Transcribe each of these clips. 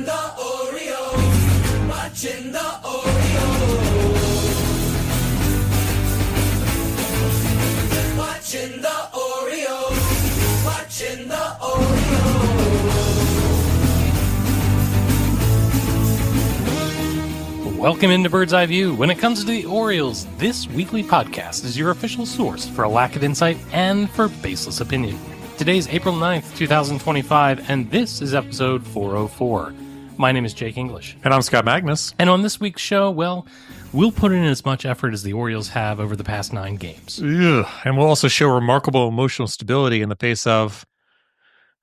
the Orioles, watching the Orioles, watching the Orioles, watching the Orioles. Welcome into Bird's Eye View. When it comes to the Orioles, this weekly podcast is your official source for a lack of insight and for baseless opinion. Today's April 9th, 2025, and this is episode 404. My name is Jake English. And I'm Scott Magnus. And on this week's show, well, we'll put in as much effort as the Orioles have over the past 9 games. Ugh. And we'll also show remarkable emotional stability in the face of,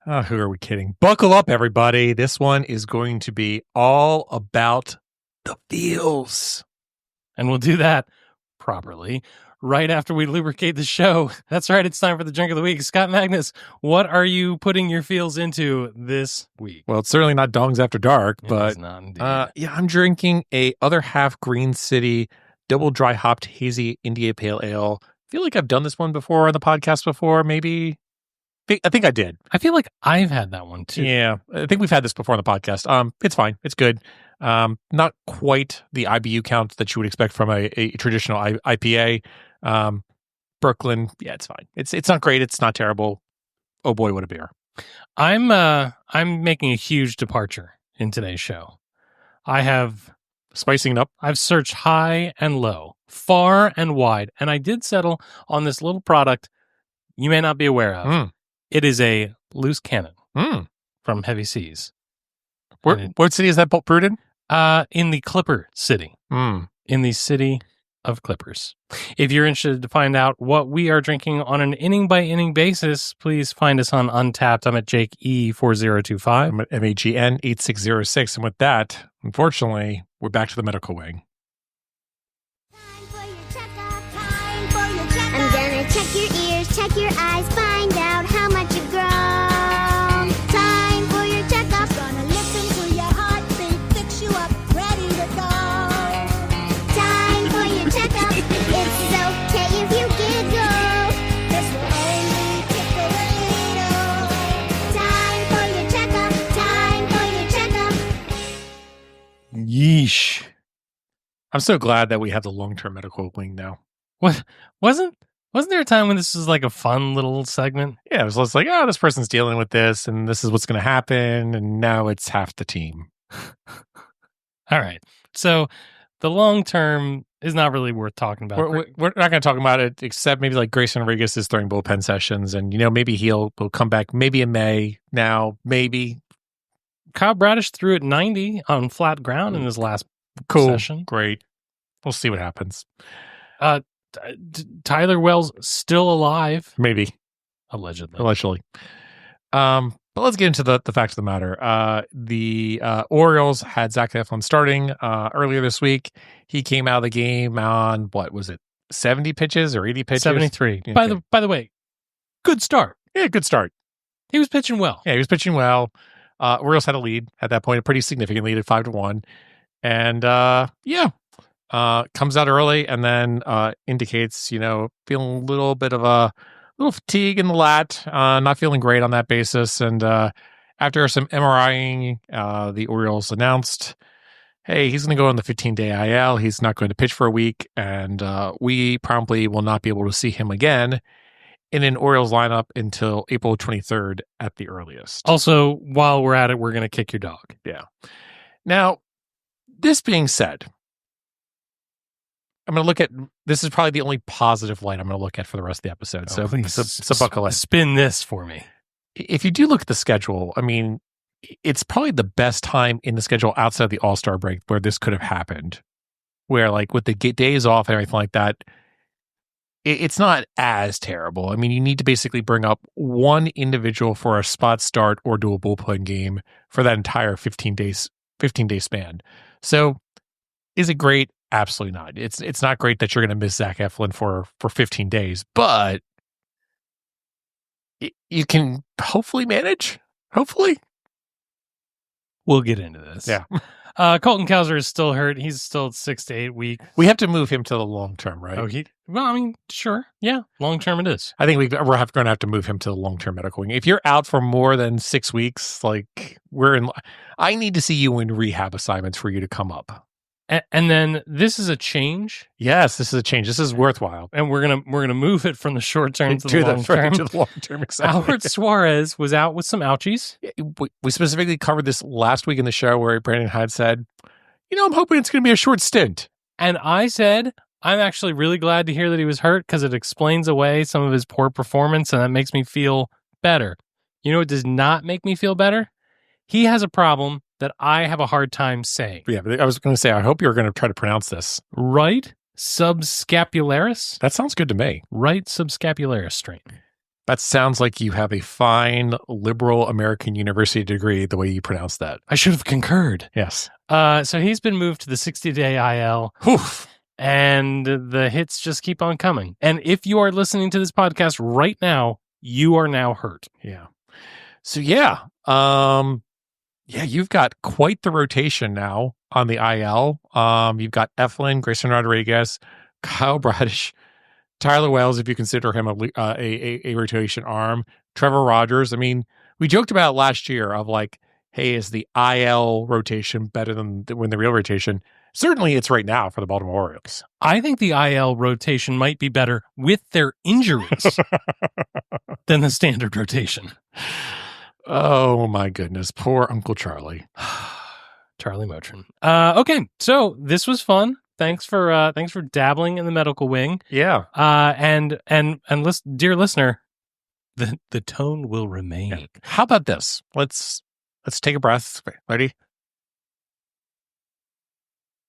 who are we kidding? Buckle up, everybody. This one is going to be all about the feels. And we'll do that properly right after we lubricate the show. That's right, it's time for the drink of the week. Scott Magnus, what are you putting your feels into this week? Well, it's certainly not Dongs After Dark, but it's not indeed. I'm drinking a other half Green City double dry hopped hazy India Pale Ale. I feel like I've done this one before on the podcast before, maybe. I think I did. I feel like I've had that one too. Yeah, I think we've had this before on the podcast. It's fine. It's good. Not quite the IBU count that you would expect from a traditional IPA. Brooklyn, yeah, it's fine. It's not great. It's not terrible. Oh boy, what a beer! I'm making a huge departure in today's show. I have Spicing it up. I've searched high and low, far and wide, and I did settle on this little product you may not be aware of. It is a loose cannon from Heavy Seas. What city is that brewed in? In the Clipper City. In the city of Clippers. If you're interested to find out what we are drinking on an inning-by-inning basis, please find us on Untapped. I'm at Jake E4025. I'm at MAGN 8606. And with that, unfortunately, we're back to the medical wing. I'm gonna check your ears, check your eyes, find out how much you've grown. Time for your checkup. Gonna listen to your heartbeat, fix you up, ready to go. Time for your checkup. It's okay if you giggle. This will only tickle a little. Time for your checkup. Time for your checkup. Yeesh. I'm so glad that we have the long-term medical wing now. What wasn't there a time when this was like a fun little segment? Yeah, it was less like, this person's dealing with this, and this is what's going to happen, and now it's half the team. All right. So the long term is not really worth talking about. We're not going to talk about it, except maybe like Grayson Rodriguez is throwing bullpen sessions, and maybe he'll come back maybe in May. Now, maybe Kyle Bradish threw it 90 on flat ground in his last session. Great. We'll see what happens. Tyler Wells still alive, Maybe. allegedly. But let's get into the facts of the matter. The Orioles had Zach Eflin starting earlier this week. He came out of the game on, what was it, 70 pitches or 80 pitches? 73. Okay. By the way, good start. Yeah, good start. He was pitching well. Yeah, he was pitching well. Orioles had a lead at that point, a pretty significant lead at 5-1. And comes out early and then indicates, feeling a little bit of a little fatigue in the lat, not feeling great on that basis. And after some MRIing, the Orioles announced, hey, he's going to go on the 15-day IL. He's not going to pitch for a week, and we promptly will not be able to see him again in an Orioles lineup until April 23rd at the earliest. Also, while we're at it, we're going to kick your dog. Yeah. Now, this being said, I'm going to look at, this is probably the only positive light I'm going to look at for the rest of the episode. So buckle in. Spin this for me. If you do look at the schedule, I mean, it's probably the best time in the schedule outside of the All-Star break where this could have happened. Where like with the days off and everything like that, it's not as terrible. I mean, you need to basically bring up one individual for a spot start or do a bullpen game for that entire 15-day span. So is it great? Absolutely not. It's not great that you're going to miss Zach Eflin for 15 days, but you can hopefully manage. Hopefully. We'll get into this. Yeah. Colton Cowser is still hurt. He's still 6 to 8 weeks. We have to move him to the long term, right? Oh, well, I mean, sure. Yeah, long term it is. I think we're going to have to move him to the long term medical wing. If you're out for more than 6 weeks, like I need to see you in rehab assignments for you to come up. And then this is a change. Yes, this is a change. This is worthwhile. And we're gonna move it from the short term to the long term. To the long term, exactly. Albert Suarez was out with some ouchies. We specifically covered this last week in the show where Brandon Hyde said, I'm hoping it's going to be a short stint. And I said, I'm actually really glad to hear that he was hurt because it explains away some of his poor performance, and that makes me feel better. You know what does not make me feel better? He has a problem that I have a hard time saying. Yeah, but I was going to say, I hope you're going to try to pronounce this. Right subscapularis? That sounds good to me. Right subscapularis strain. That sounds like you have a fine liberal American university degree the way you pronounce that. I should have concurred. Yes. So he's been moved to the 60-day IL. Oof. And the hits just keep on coming. And if you are listening to this podcast right now, you are now hurt. Yeah. So yeah. You've got quite the rotation now on the IL. You've got Eflin, Grayson Rodriguez, Kyle Bradish, Tyler Wells, if you consider him a rotation arm, Trevor Rogers. I mean, we joked about it last year of like, hey, is the IL rotation better than the real rotation? Certainly it's right now for the Baltimore Orioles. I think the IL rotation might be better with their injuries than the standard rotation. Oh my goodness. Poor Uncle Charlie. Charlie Motrin. Okay, so this was fun. Thanks for dabbling in the medical wing. Yeah. And dear listener, the tone will remain. Yeah. How about this? Let's take a breath. Ready?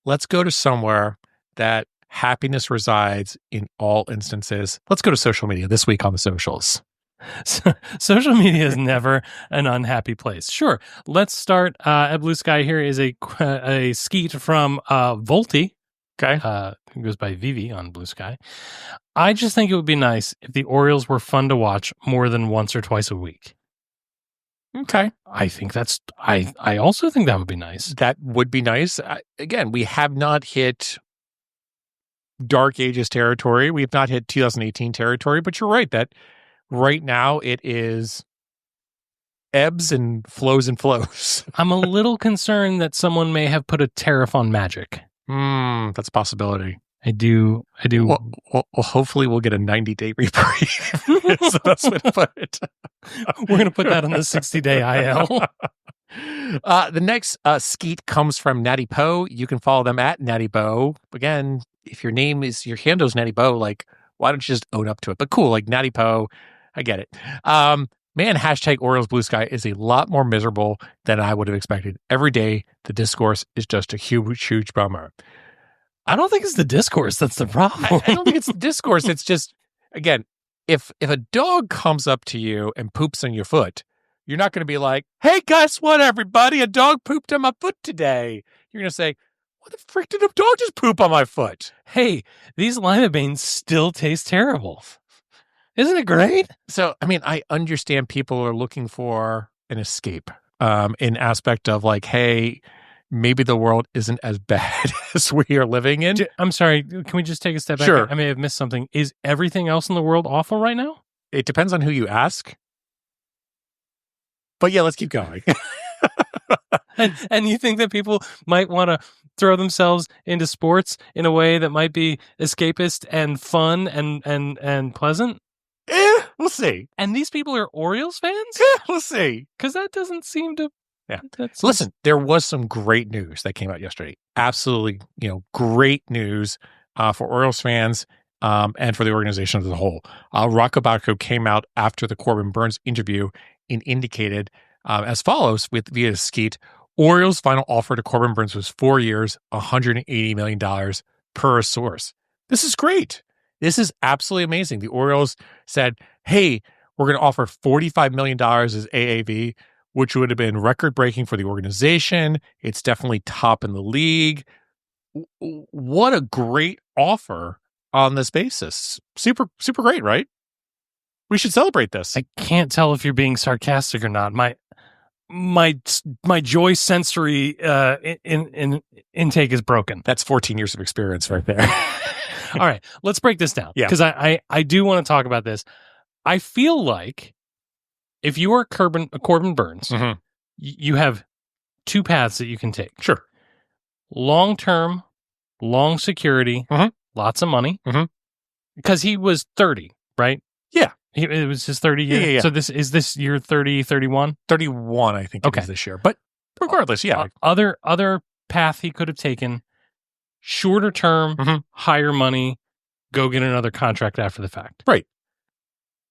Let's go to somewhere that happiness resides in all instances. Let's go to social media this week on the socials. So, social media is never an unhappy place. Sure. Let's start at Blue Sky. Here is a skeet from Volti. Okay. Who goes by Vivi on Blue Sky. I just think it would be nice if the Orioles were fun to watch more than once or twice a week. Okay. I think I also think that would be nice. That would be nice. Again, we have not hit Dark Ages territory. We have not hit 2018 territory, but you're right that right now it is ebbs and flows and flows. I'm a little concerned that someone may have put a tariff on Magic. That's a possibility. I do. Well, hopefully we'll get a 90-day reprieve. That's the best way to put it. We're going to put that on the 60-day IL. The next skeet comes from Natty Poe. You can follow them at Natty Bo. Again, if your handle's Natty Bo, like, why don't you just own up to it? But cool, like Natty Poe, I get it. Man, hashtag Orioles Blue Sky is a lot more miserable than I would have expected. Every day, the discourse is just a huge, huge bummer. I don't think it's the discourse that's the problem. I don't think it's the discourse. It's just, again, if a dog comes up to you and poops on your foot, you're not going to be like, hey, guess what, everybody? A dog pooped on my foot today. You're going to say, what the frick did a dog just poop on my foot? Hey, these lima beans still taste terrible. Isn't it great? So, I mean, I understand people are looking for an escape in aspect of like, hey, maybe the world isn't as bad as we are living in. I'm sorry. Can we just take a step back? Sure. I may have missed something. Is everything else in the world awful right now? It depends on who you ask. But yeah, let's keep going. And you think that people might want to throw themselves into sports in a way that might be escapist and fun and pleasant? We'll see. And these people are Orioles fans? We'll see. Because that doesn't seem to... Yeah. Listen, there was some great news that came out yesterday. Absolutely, great news for Orioles fans and for the organization as a whole. Rocco Balco came out after the Corbin Burns interview and indicated as follows via Skeet. Orioles' final offer to Corbin Burns was 4 years, $180 million per source. This is great. This is absolutely amazing. The Orioles said, hey, we're going to offer $45 million as AAV, which would have been record-breaking for the organization. It's definitely top in the league. What a great offer on this basis. Super, super great, right? We should celebrate this. I can't tell if you're being sarcastic or not. my joy sensory in intake is broken. That's 14 years of experience right there. All right, let's break this down. Yeah. Because I do want to talk about this. I feel like if you are Corbin Burns, Mhm. you have two paths that you can take. Sure. Long-term, long security, Mhm. lots of money. Mhm. Because he was 30, right? Yeah. It was his 30 year. Yeah. So this year 30, 31? 31, I think it Okay. is this year. But regardless, yeah. Other path he could have taken, shorter term, Mhm. higher money, go get another contract after the fact. Right.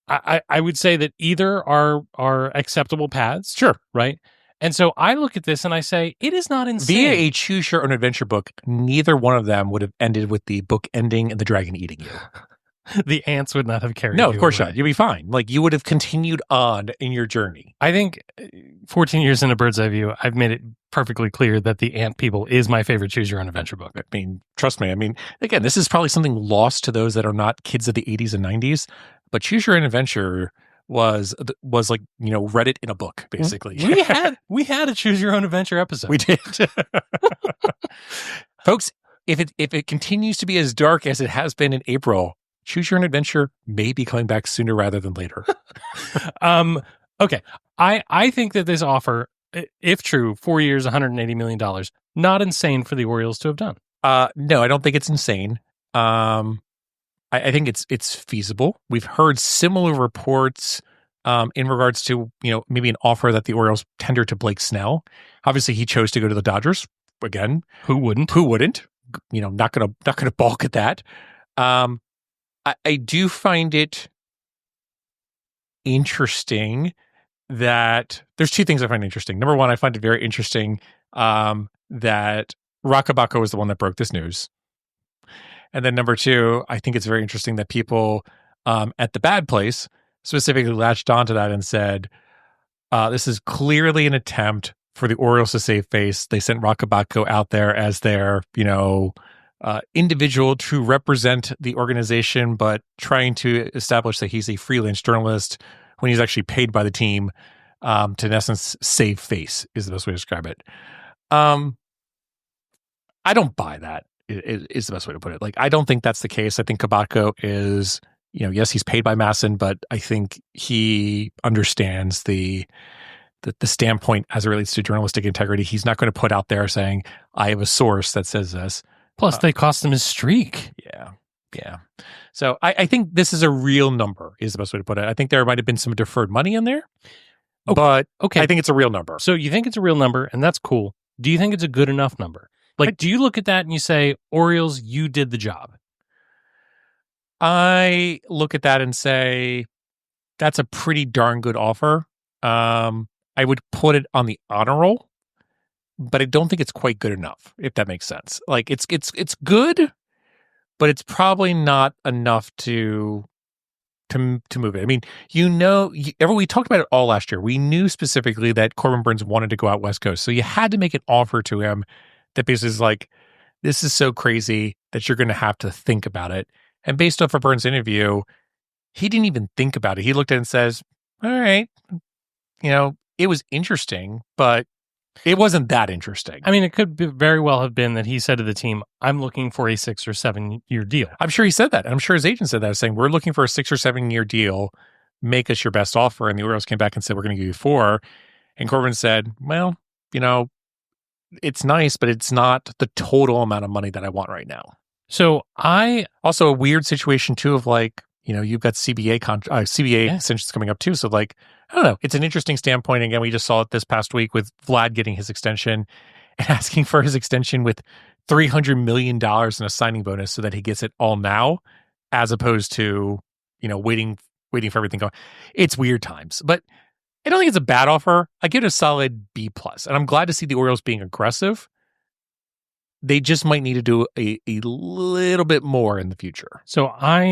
I would say that either are acceptable paths. Sure. Right. And so I look at this and I say, it is not insane. Via a choose your own adventure book, neither one of them would have ended with the book ending and the dragon eating you. The ants would not have carried No, you of course away. not. You'd be fine. Like, you would have continued on in your journey. I think 14 years in a bird's eye view, I've made it perfectly clear that the Ant People is my favorite choose your own adventure book. I mean, trust me. I mean, again, this is probably something lost to those that are not kids of the 80s and 90s, but choose your own adventure was like, Reddit in a book, basically. We had a choose your own adventure episode. We did. Folks, if it continues to be as dark as it has been in April, choose your own adventure may be coming back sooner rather than later. Okay. I think that this offer, if true, 4 years, $180 million, not insane for the Orioles to have done. No, I don't think it's insane. I think it's feasible. We've heard similar reports in regards to, maybe an offer that the Orioles tendered to Blake Snell. Obviously, he chose to go to the Dodgers. Again, Who wouldn't? who wouldn't? Not gonna balk at that. I do find it interesting that there's two things I find interesting. Number one, I find it very interesting that Rakabako was the one that broke this news. And then number two, I think it's very interesting that people at the bad place specifically latched onto that and said, this is clearly an attempt for the Orioles to save face. They sent Rakabako out there as their, individual to represent the organization, but trying to establish that he's a freelance journalist when he's actually paid by the team to, in essence, save face is the best way to describe it. I don't buy that. Is the best way to put it. Like, I don't think that's the case. I think Kabako is, yes, he's paid by Masson, but I think he understands the standpoint as it relates to journalistic integrity. He's not going to put out there saying, I have a source that says this. Plus, they cost him his streak. Yeah. So I think this is a real number, is the best way to put it. I think there might have been some deferred money in there, but Okay. I think it's a real number. So you think it's a real number, and that's cool. Do you think it's a good enough number? Like, do you look at that and you say, Orioles, you did the job? I look at that and say, that's a pretty darn good offer. I would put it on the honor roll, but I don't think it's quite good enough, if that makes sense. Like, it's good, but it's probably not enough to move it. I mean, we talked about it all last year. We knew specifically that Corbin Burns wanted to go out West Coast, so you had to make an offer to him that basically is like, this is so crazy that you're going to have to think about it. And based off of Burns' interview, he didn't even think about it. He looked at it and says, all right, it was interesting, but it wasn't that interesting. I mean, it could very well have been that he said to the team, I'm looking for a 6 or 7 year deal. I'm sure he said that. I'm sure his agent said that, saying, we're looking for a 6 or 7 year deal. Make us your best offer. And the Orioles came back and said, we're going to give you 4. And Corbin said, well, it's nice, but it's not the total amount of money that I want right now. So also a weird situation too of like, you've got CBA extensions coming up too. So like, I don't know. It's an interesting standpoint. Again, we just saw it this past week with Vlad getting his extension and asking for his extension with $300 million in a signing bonus so that he gets it all now, as opposed to, waiting for everything going. It's weird times, but I don't think it's a bad offer. I give it a solid B+. And I'm glad to see the Orioles being aggressive. They just might need to do a little bit more in the future. So I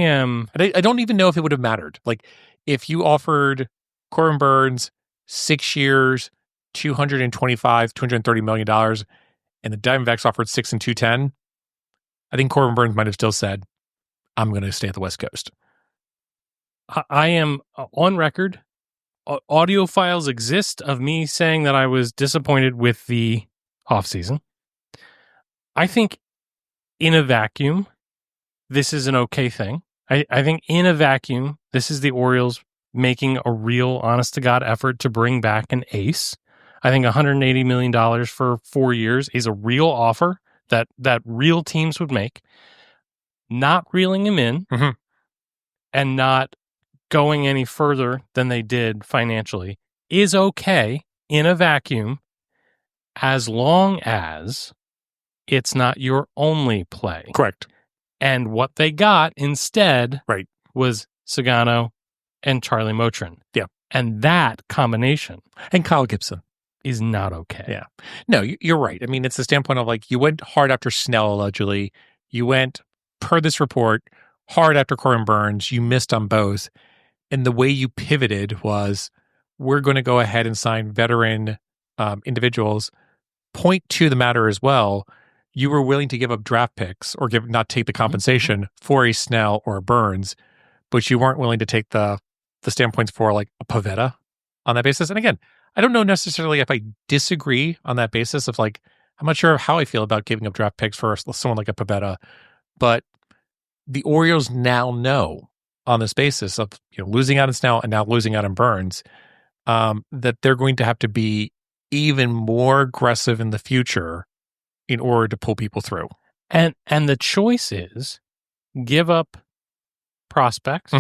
don't even know if it would have mattered. Like, if you offered Corbin Burns 6 years, $230 million, and the Diamondbacks offered 6 and 210, I think Corbin Burns might have still said, I'm going to stay at the West Coast. I am on record audio files exist of me saying that I was disappointed with the offseason. I think in a vacuum, this is an okay thing. I think in a vacuum, this is the Orioles making a real, honest-to-God effort to bring back an ace. I think $180 million for 4 years is a real offer that real teams would make. Not reeling him in and not going any further than they did financially is okay in a vacuum as long as it's not your only play. Correct. And what they got instead Right. was Sagano and Charlie Motrin. Yeah. And that combination And Kyle Gibson. is not okay. Yeah. No, you're right. I mean, it's the standpoint of like, you went hard after Snell, allegedly. You went, per this report, hard after Corbin Burns. You missed on both. And the way you pivoted was, we're going to go ahead and sign veteran individuals. Point to the matter as well, you were willing to give up draft picks or not take the compensation for a Snell or a Burns, but you weren't willing to take the standpoints for like a Pavetta on that basis. And again, I don't know necessarily if I disagree on that basis of like, I'm not sure how I feel about giving up draft picks for someone like a Pavetta, but the Orioles now know on this basis of losing out on Snell and now losing out on Burns, that they're going to have to be even more aggressive in the future in order to pull people through. And the choice is give up prospects,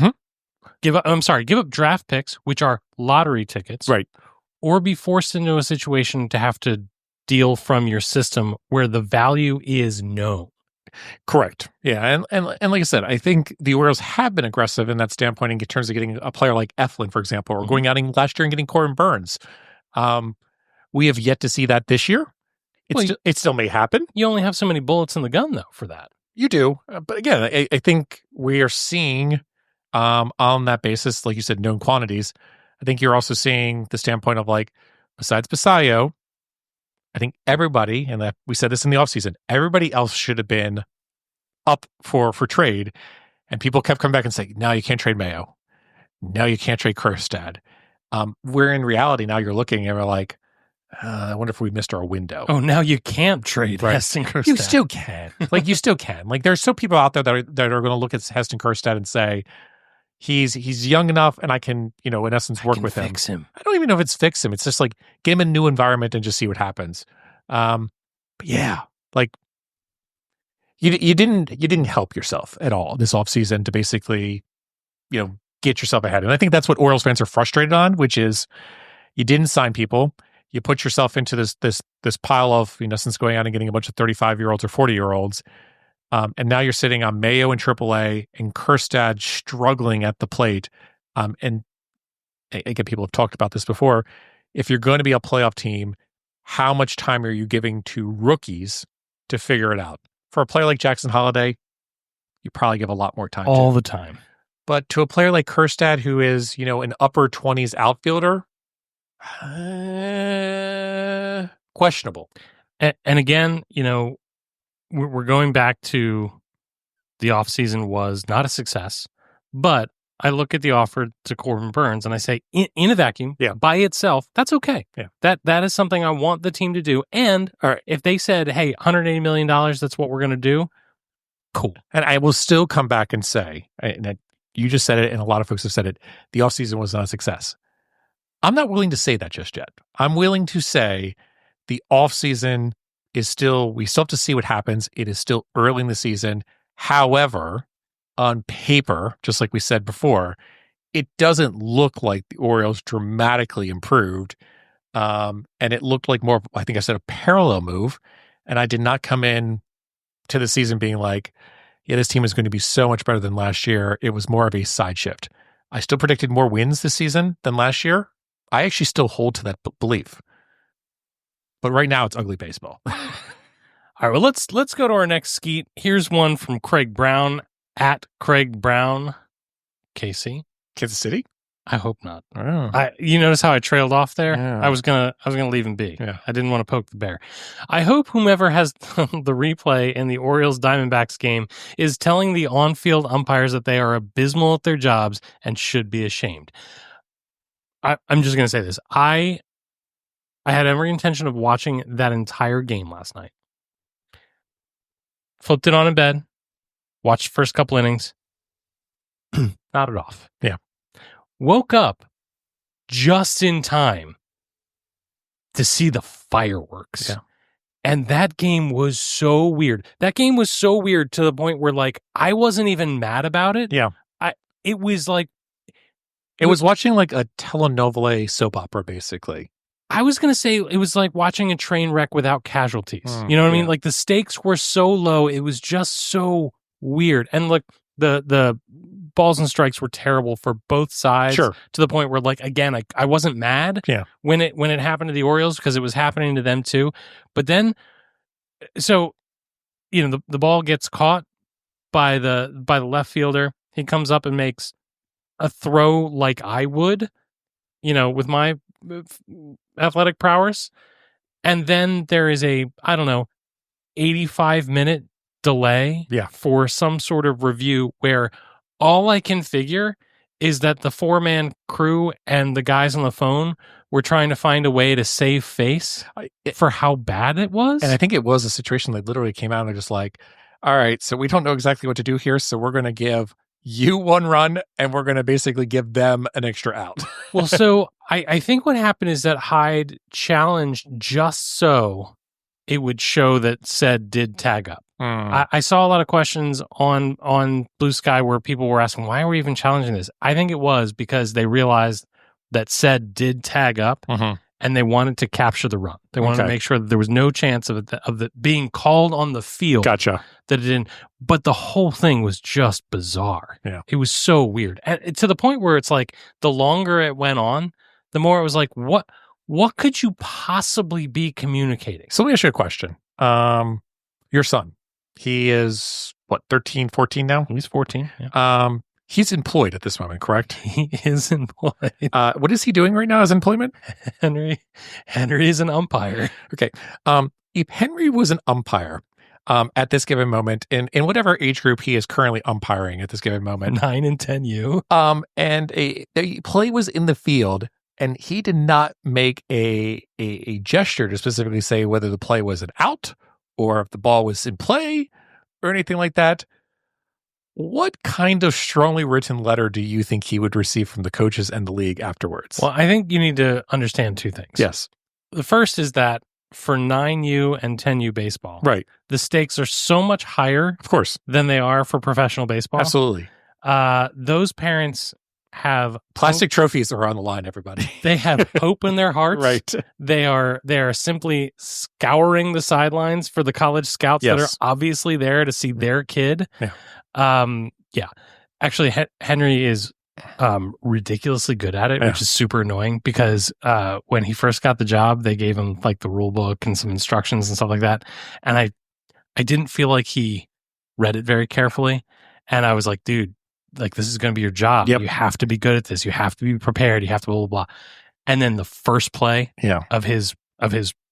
give up draft picks, which are lottery tickets, Right. or be forced into a situation to have to deal from your system where the value is known. Correct. Yeah. And like I said, I think the Orioles have been aggressive in that standpoint in terms of getting a player like Eflin, for example, or going out last year and getting Corbin Burns. We have yet to see that this year. It still may happen. You only have so many bullets in the gun, though, for that. You do. But again, I think we are seeing on that basis, like you said, known quantities. I think you're also seeing the standpoint of like, besides Basayo, I think everybody, and we said this in the offseason, everybody else should have been up for trade. And people kept coming back and saying, no, you can't trade Mayo. No, you can't trade Kerstad. Where in reality, now you're looking and we're like, I wonder if we missed our window. Oh, now you can't trade Heston Kjerstad. You still can. You still can. Like, there's still people out there that are going to look at Heston Kjerstad and say, he's young enough and I can, in essence, work with him. Fix him. I don't even know if it's fix him. It's just like, get him a new environment and just see what happens. But yeah, like, you didn't help yourself at all this offseason to basically, get yourself ahead. And I think that's what Orioles fans are frustrated on, which is you didn't sign people. You put yourself into this pile of, since going out and getting a bunch of 35-year-olds or 40-year-olds. And now you're sitting on Mayo in AAA and Kjerstad struggling at the plate. And again, people have talked about this before. If you're going to be a playoff team, how much time are you giving to rookies to figure it out? For a player like Jackson Holliday, you probably give a lot more time. All the time. But to a player like Kjerstad, who is, an upper 20s outfielder, questionable. And again, we're going back to the offseason was not a success, but I look at the offer to Corbin Burns and I say, in a vacuum, by itself, that's okay. Yeah. That is something I want the team to do. And if they said, hey, $180 million, that's what we're going to do, cool. And I will still come back and say, and you just said it, and a lot of folks have said it, the offseason was not a success. I'm not willing to say that just yet. I'm willing to say the offseason is still, we still have to see what happens. It is still early in the season. However, on paper, just like we said before, it doesn't look like the Orioles dramatically improved. And it looked like more, I think I said a parallel move. And I did not come in to the season being like, yeah, this team is going to be so much better than last year. It was more of a side shift. I still predicted more wins this season than last year. I actually still hold to that belief. But right now, it's ugly baseball. All right, well, let's go to our next skeet. Here's one from Craig Brown, at Craig Brown. Casey? Kansas City? I hope not. Oh. You notice how I trailed off there? Yeah. I was gonna leave him be. Yeah. I didn't want to poke the bear. I hope whomever has the replay in the Orioles Diamondbacks game is telling the on-field umpires that they are abysmal at their jobs and should be ashamed. I'm just going to say this. I had every intention of watching that entire game last night. Flipped it on in bed, watched the first couple innings, nodded off. Yeah. Woke up just in time to see the fireworks. Yeah. And that game was so weird. That game was so weird to the point where, like, I wasn't even mad about it. Yeah. It was like, It was watching like a telenovela soap opera, basically. I was going to say it was like watching a train wreck without casualties. You know what I mean? yeah. Like, the stakes were so low. It was just so weird. And look, the balls and strikes were terrible for both sides. Sure. To the point where, like, again, I wasn't mad Yeah. when it happened to the Orioles because it was happening to them too. But then, so, you know, the ball gets caught by the left fielder. He comes up and makes a throw like I would, you know, with my athletic prowess. And then there is a, I don't know, 85-minute delay Yeah. for some sort of review where all I can figure is that the 4-man crew and the guys on the phone were trying to find a way to save face for how bad it was. And I think it was a situation they literally came out and they're just like, all right, so we don't know exactly what to do here. So we're going to give you one run and we're going to basically give them an extra out. Well, so I think what happened is that Hyde challenged just so it would show that said did tag up. I saw a lot of questions on Blue Sky where people were asking, why are we even challenging this? I think it was because they realized that said did tag up and they wanted to capture the run. They wanted to make sure that there was no chance of it being called on the field. Gotcha. That it didn't. But the whole thing was just bizarre. Yeah. It was so weird. And to the point where it's like the longer it went on, the more it was like, what could you possibly be communicating? So let me ask you a question. Your son, he is what, 13, 14 now? He's 14. Yeah. He's employed at this moment, correct? He is employed. What is he doing right now as employment? Henry is an umpire. Okay. If Henry was an umpire at this given moment, in whatever age group he is currently umpiring at this given moment, 9 and 10U. and a play was in the field, and he did not make a gesture to specifically say whether the play was an out or if the ball was in play or anything like that, what kind of strongly written letter do you think he would receive from the coaches and the league afterwards? Well, I think you need to understand two things. Yes. The first is that for 9U and 10U baseball, Right. the stakes are so much higher Of course. than they are for professional baseball. Absolutely. Those parents have Plastic trophies are on the line, everybody. They have hope in their hearts. Right. They are simply scouring the sidelines for the college scouts that are Yes. obviously there to see their kid. Yeah. Yeah. Actually, Henry is ridiculously good at it, Yeah. which is super annoying because when he first got the job, they gave him like the rule book and some instructions and stuff like that. And I didn't feel like he read it very carefully. And I was like, dude, like, this is going to be your job. Yep. You have to be good at this. You have to be prepared. You have to blah, blah, blah. And then the first play of his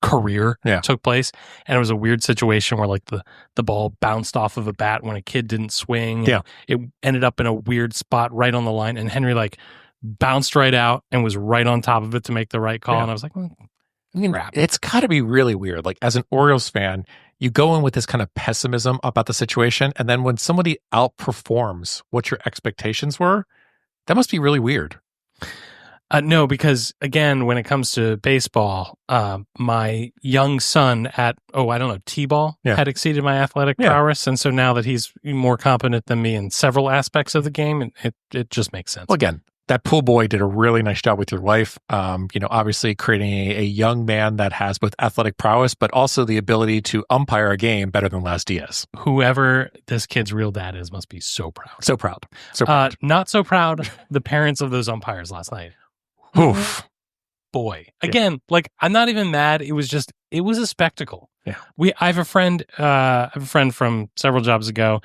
career took place. And it was a weird situation where like the ball bounced off of a bat when a kid didn't swing. Yeah. It ended up in a weird spot right on the line. And Henry like bounced right out and was right on top of it to make the right call. Yeah. And I was like, well, I mean, it's got to be really weird. Like, as an Orioles fan, you go in with this kind of pessimism about the situation. And then when somebody outperforms what your expectations were, that must be really weird. No, because again, when it comes to baseball, my young son at, I don't know, T-ball had exceeded my athletic prowess. And so now that he's more competent than me in several aspects of the game, it just makes sense. Well, again, that pool boy did a really nice job with your wife. Obviously creating a young man that has both athletic prowess, but also the ability to umpire a game better than Les Diaz. Whoever this kid's real dad is must be so proud. So proud. So proud. Not so proud, the parents of those umpires last night. Oof. Boy. Again, like, I'm not even mad. It was a spectacle. Yeah. I have a friend from several jobs ago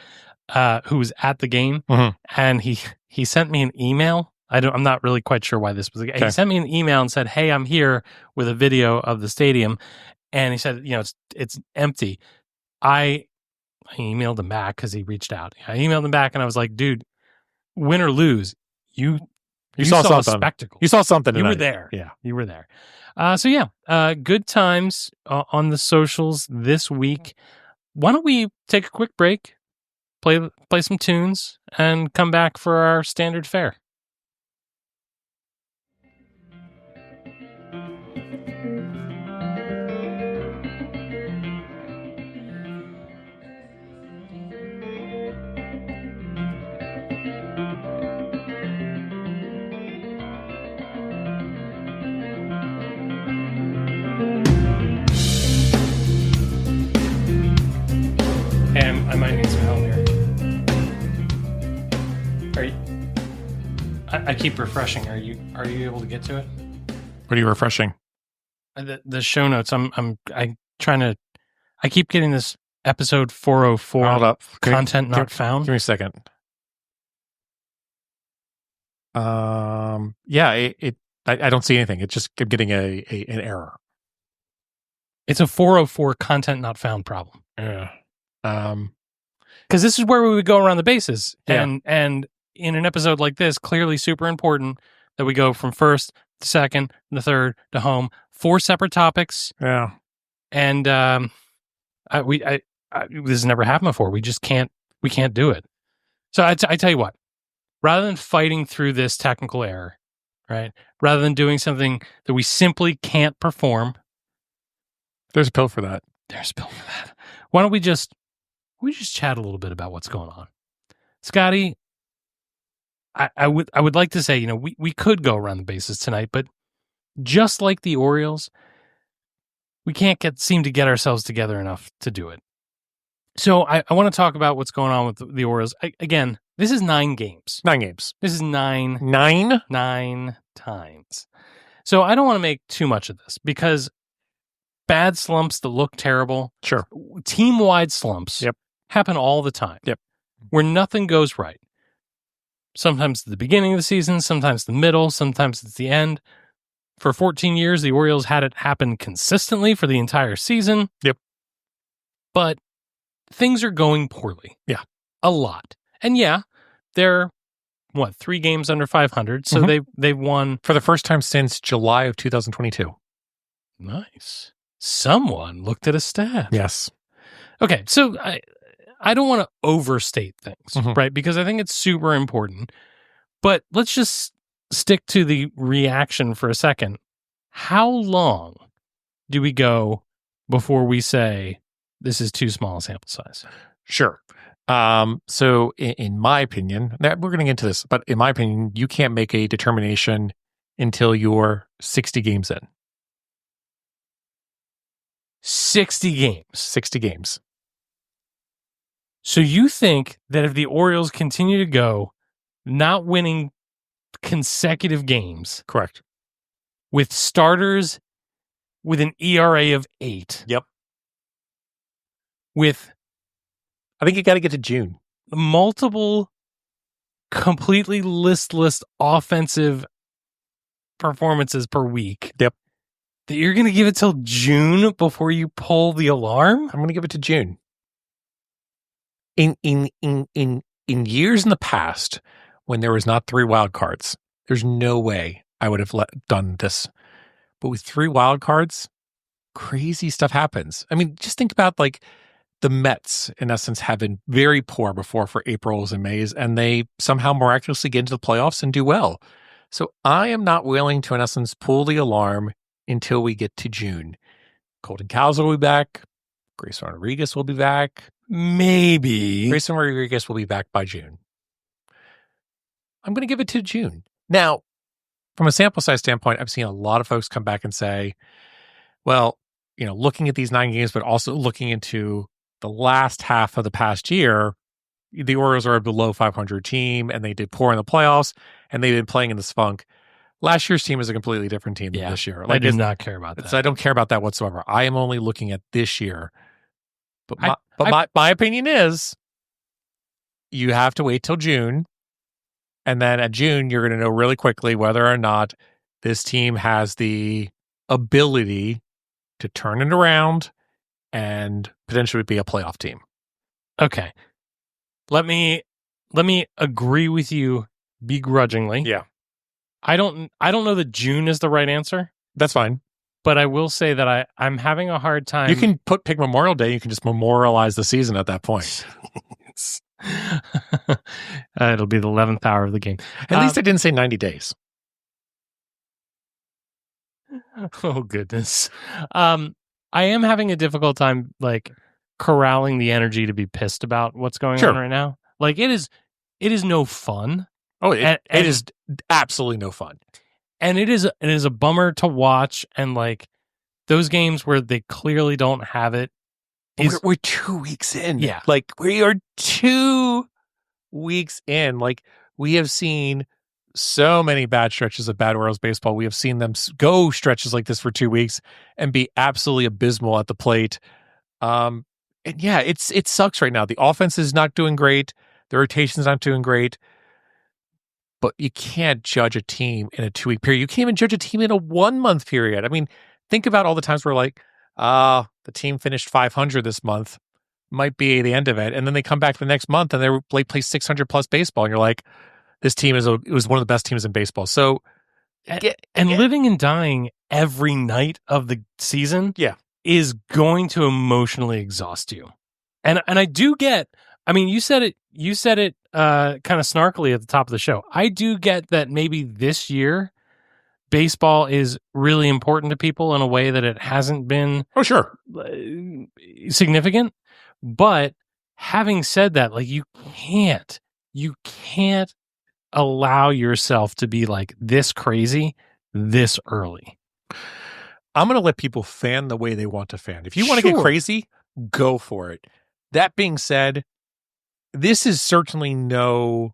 who was at the game, and he sent me an email. I'm not really quite sure why this was. He sent me an email and said, "Hey, I'm here with a video of the stadium," and he said, it's empty. I emailed him back because he reached out. I emailed him back and I was like, "Dude, win or lose, you You saw a something. spectacle. You saw something. You were tonight. there. Yeah. You were there. Good times on the socials this week. Why don't we take a quick break, play some tunes, and come back for our standard fare? I might need some help here. I keep refreshing. Are you able to get to it? What are you refreshing? The show notes. I'm trying to. I keep getting this episode 404 Hold up. content not found. Give me a second. Yeah. I don't see anything. It just kept getting an error. It's a 404 content not found problem. Yeah. Because this is where we would go around the bases, Yeah. and in an episode like this, clearly super important that we go from first to second, to third to home, 4 separate topics, Yeah. and this has never happened before. We just can't do it. So I tell you what, rather than fighting through this technical error, right? Rather than doing something that we simply can't perform, There's a pill for that. there's a pill for that. Why don't we just chat a little bit about what's going on, Scotty? I would like to say, we could go around the bases tonight, but just like the Orioles, we can't seem to get ourselves together enough to do it. So I want to talk about what's going on with the Orioles. Again, this is 9 games. 9 games. This is 9 times. So I don't want to make too much of this because bad slumps that look terrible, Sure. team-wide slumps, Yep. happen all the time. Yep. Where nothing goes right. Sometimes at the beginning of the season, sometimes the middle, sometimes it's the end. For 14 years, the Orioles had it happen consistently for the entire season. Yep. But things are going poorly. Yeah. A lot. And yeah, they're 3 games under 500. So they've won For the first time since July of 2022. Nice. Someone looked at a stat. Yes. Okay, so I don't want to overstate things, Mhm. right? Because I think it's super important. But let's just stick to the reaction for a second. How long do we go before we say this is too small a sample size? Sure. So in my opinion, we're going to get into this, but in my opinion, you can't make a determination until you're 60 games in. 60 games. 60 games. So you think that if the Orioles continue to go not winning consecutive games Correct. with starters with an ERA of 8. Yep. With I think you got to get to June. multiple completely listless offensive performances per week. Yep. That you're going to give it till June before you pull the alarm? I'm going to give it to June. In years in the past, when there was not 3 wild cards, there's no way I would have done this. But with 3 wild cards, crazy stuff happens. I mean, just think about like the Mets, in essence, have been very poor before for Aprils and Mays, and they somehow miraculously get into the playoffs and do well. So I am not willing to, in essence, pull the alarm until we get to June. Colton Cowser will be back. Grayson Rodriguez will be back. Maybe. Grayson Rodriguez will be back by June. I'm going to give it to June. Now, from a sample size standpoint, I've seen a lot of folks come back and say, well, looking at these 9 games, but also looking into the last half of the past year, the Orioles are a below 500 team, and they did poor in the playoffs, and they've been playing in this funk. Last year's team is a completely different team than this year. I do not care about that. I don't care about that whatsoever. I am only looking at this year. But my opinion is you have to wait till June. And then at June, you're going to know really quickly whether or not this team has the ability to turn it around and potentially be a playoff team. Okay. Let me agree with you begrudgingly. Yeah. I don't know that June is the right answer, That's fine. but I will say that I'm having a hard time. You can pick Memorial Day. You can just memorialize the season at that point. It'll be the 11th hour of the game. At least I didn't say 90 days. Oh goodness. I am having a difficult time like corralling the energy to be pissed about what's going Sure. on right now. Like it is no fun. Oh, it And- is absolutely no fun. And it is a bummer to watch, and like those games where they clearly don't have it is We're 2 weeks in. Yeah. Like we are 2 weeks in. Like we have seen so many bad stretches of bad Orioles baseball. We have seen them go stretches like this for 2 weeks and be absolutely abysmal at the plate. And yeah, it sucks right now. The offense is not doing great. The rotation's not doing great. But you can't judge a team in a 2-week period. You can't even judge a team in a 1-month period. I mean, think about all the times where like, the team finished 500 this month, might be the end of it, and then they come back the next month and they play 600 plus baseball, and you're like, this team it was one of the best teams in baseball. So, living and dying every night of the season, is going to emotionally exhaust you. And I do get. I mean, you said it kind of snarkily at the top of the show. I do get that maybe this year baseball is really important to people in a way that it hasn't been. Oh, sure. Significant. But having said that, like you can't allow yourself to be like this crazy this early. I'm going to let people fan the way they want to fan. If you want to get crazy, go for it. That being said, this is certainly no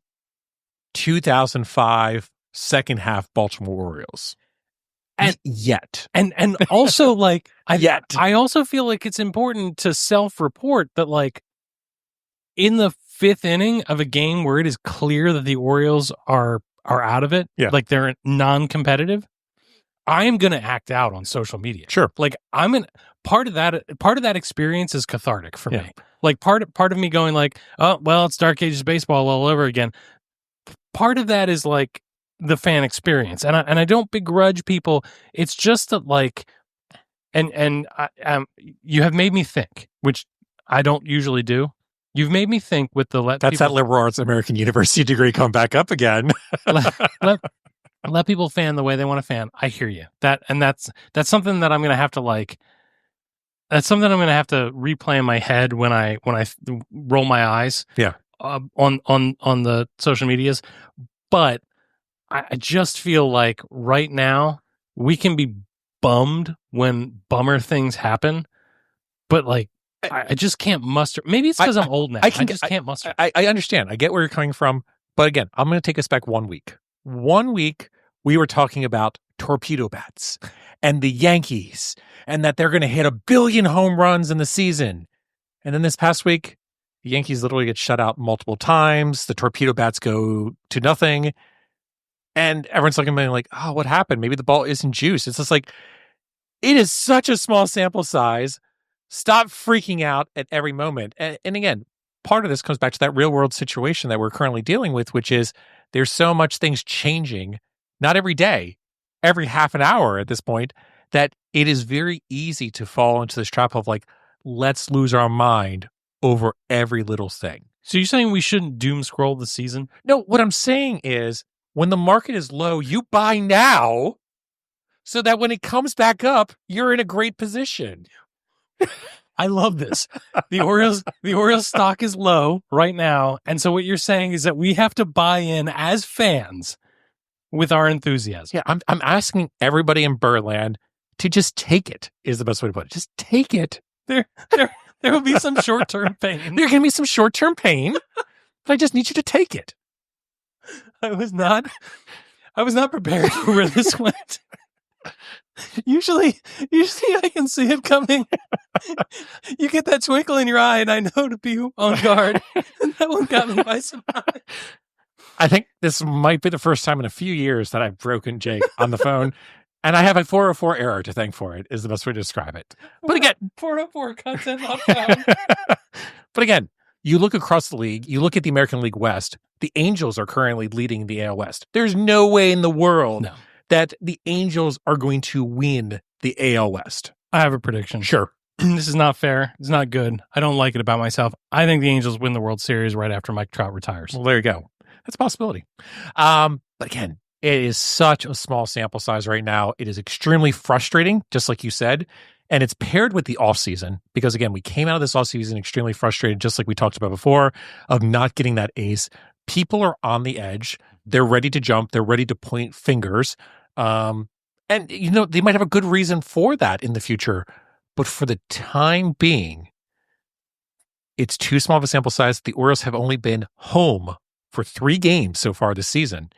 2005 second half Baltimore Orioles. And yet. And also like Yet. I also feel like it's important to self-report that like in the 5th inning of a game where it is clear that the Orioles are out of it, like they're non-competitive, I am going to act out on social media. Sure. Like part of that experience is cathartic for me. Like part of me going like, oh, well, it's Dark Ages baseball all over again. Part of that is like the fan experience. And I don't begrudge people. It's just that like, and you have made me think, which I don't usually do. You've made me think with the that liberal arts American University degree come back up again. let people fan the way they want to fan. I hear you. That's something that I'm going to have to like. That's something I'm going to have to replay in my head when I roll my eyes. Yeah. On the social medias, but I just feel like right now we can be bummed when bummer things happen, but like I just can't muster. Maybe it's because I'm old now. I just can't muster. I understand. I get where you're coming from, but again, I'm going to take us back 1 week. 1 week we were talking about torpedo bats and the Yankees and that they're going to hit 1 billion home runs in the season. And then this past week, the Yankees literally get shut out multiple times. The torpedo bats go to nothing. And everyone's looking at me like, oh, what happened? Maybe the ball isn't juice. It's just like, it is such a small sample size. Stop freaking out at every moment. And again, part of this comes back to that real world situation that we're currently dealing with, which is there's so much things changing, not every day, every half an hour at this point, that it is very easy to fall into this trap of like, let's lose our mind over every little thing. So you're saying we shouldn't doom scroll the season? No, what I'm saying is when the market is low, you buy now so that when it comes back up, you're in a great position. I love this. The Orioles stock is low right now. And so what you're saying is that we have to buy in as fans with our enthusiasm. Yeah, I'm asking everybody in Birdland to just take it is the best way to put it. Just take it. There will be some short-term pain. There's going to be some short-term pain, but I just need you to take it. I was not prepared for where this went. Usually I can see it coming. You get that twinkle in your eye, and I know to be on guard. And that one got me by surprise. I think this might be the first time in a few years that I've broken Jake on the phone, and I have a 404 error to thank for it, is the best way to describe it. But again, 404 content not found. but again, You look across the league, you look at the American League West, the Angels are currently leading the AL West. There's no way in the world No. that the Angels are going to win the AL West. I have a prediction. Sure. This is not fair. It's not good. I don't like it about myself. I think the Angels win the World Series right after Mike Trout retires. Well, there you go. That's a possibility. But again, it is such a small sample size right now. It is extremely frustrating, just like you said. And it's paired with the offseason because, again, we came out of this offseason extremely frustrated, just like we talked about before, of not getting that ace. People are on the edge. They're ready to jump. They're ready to point fingers. And, they might have a good reason for that in the future. But for the time being, it's too small of a sample size. The Orioles have only been home for 3 games so far this season.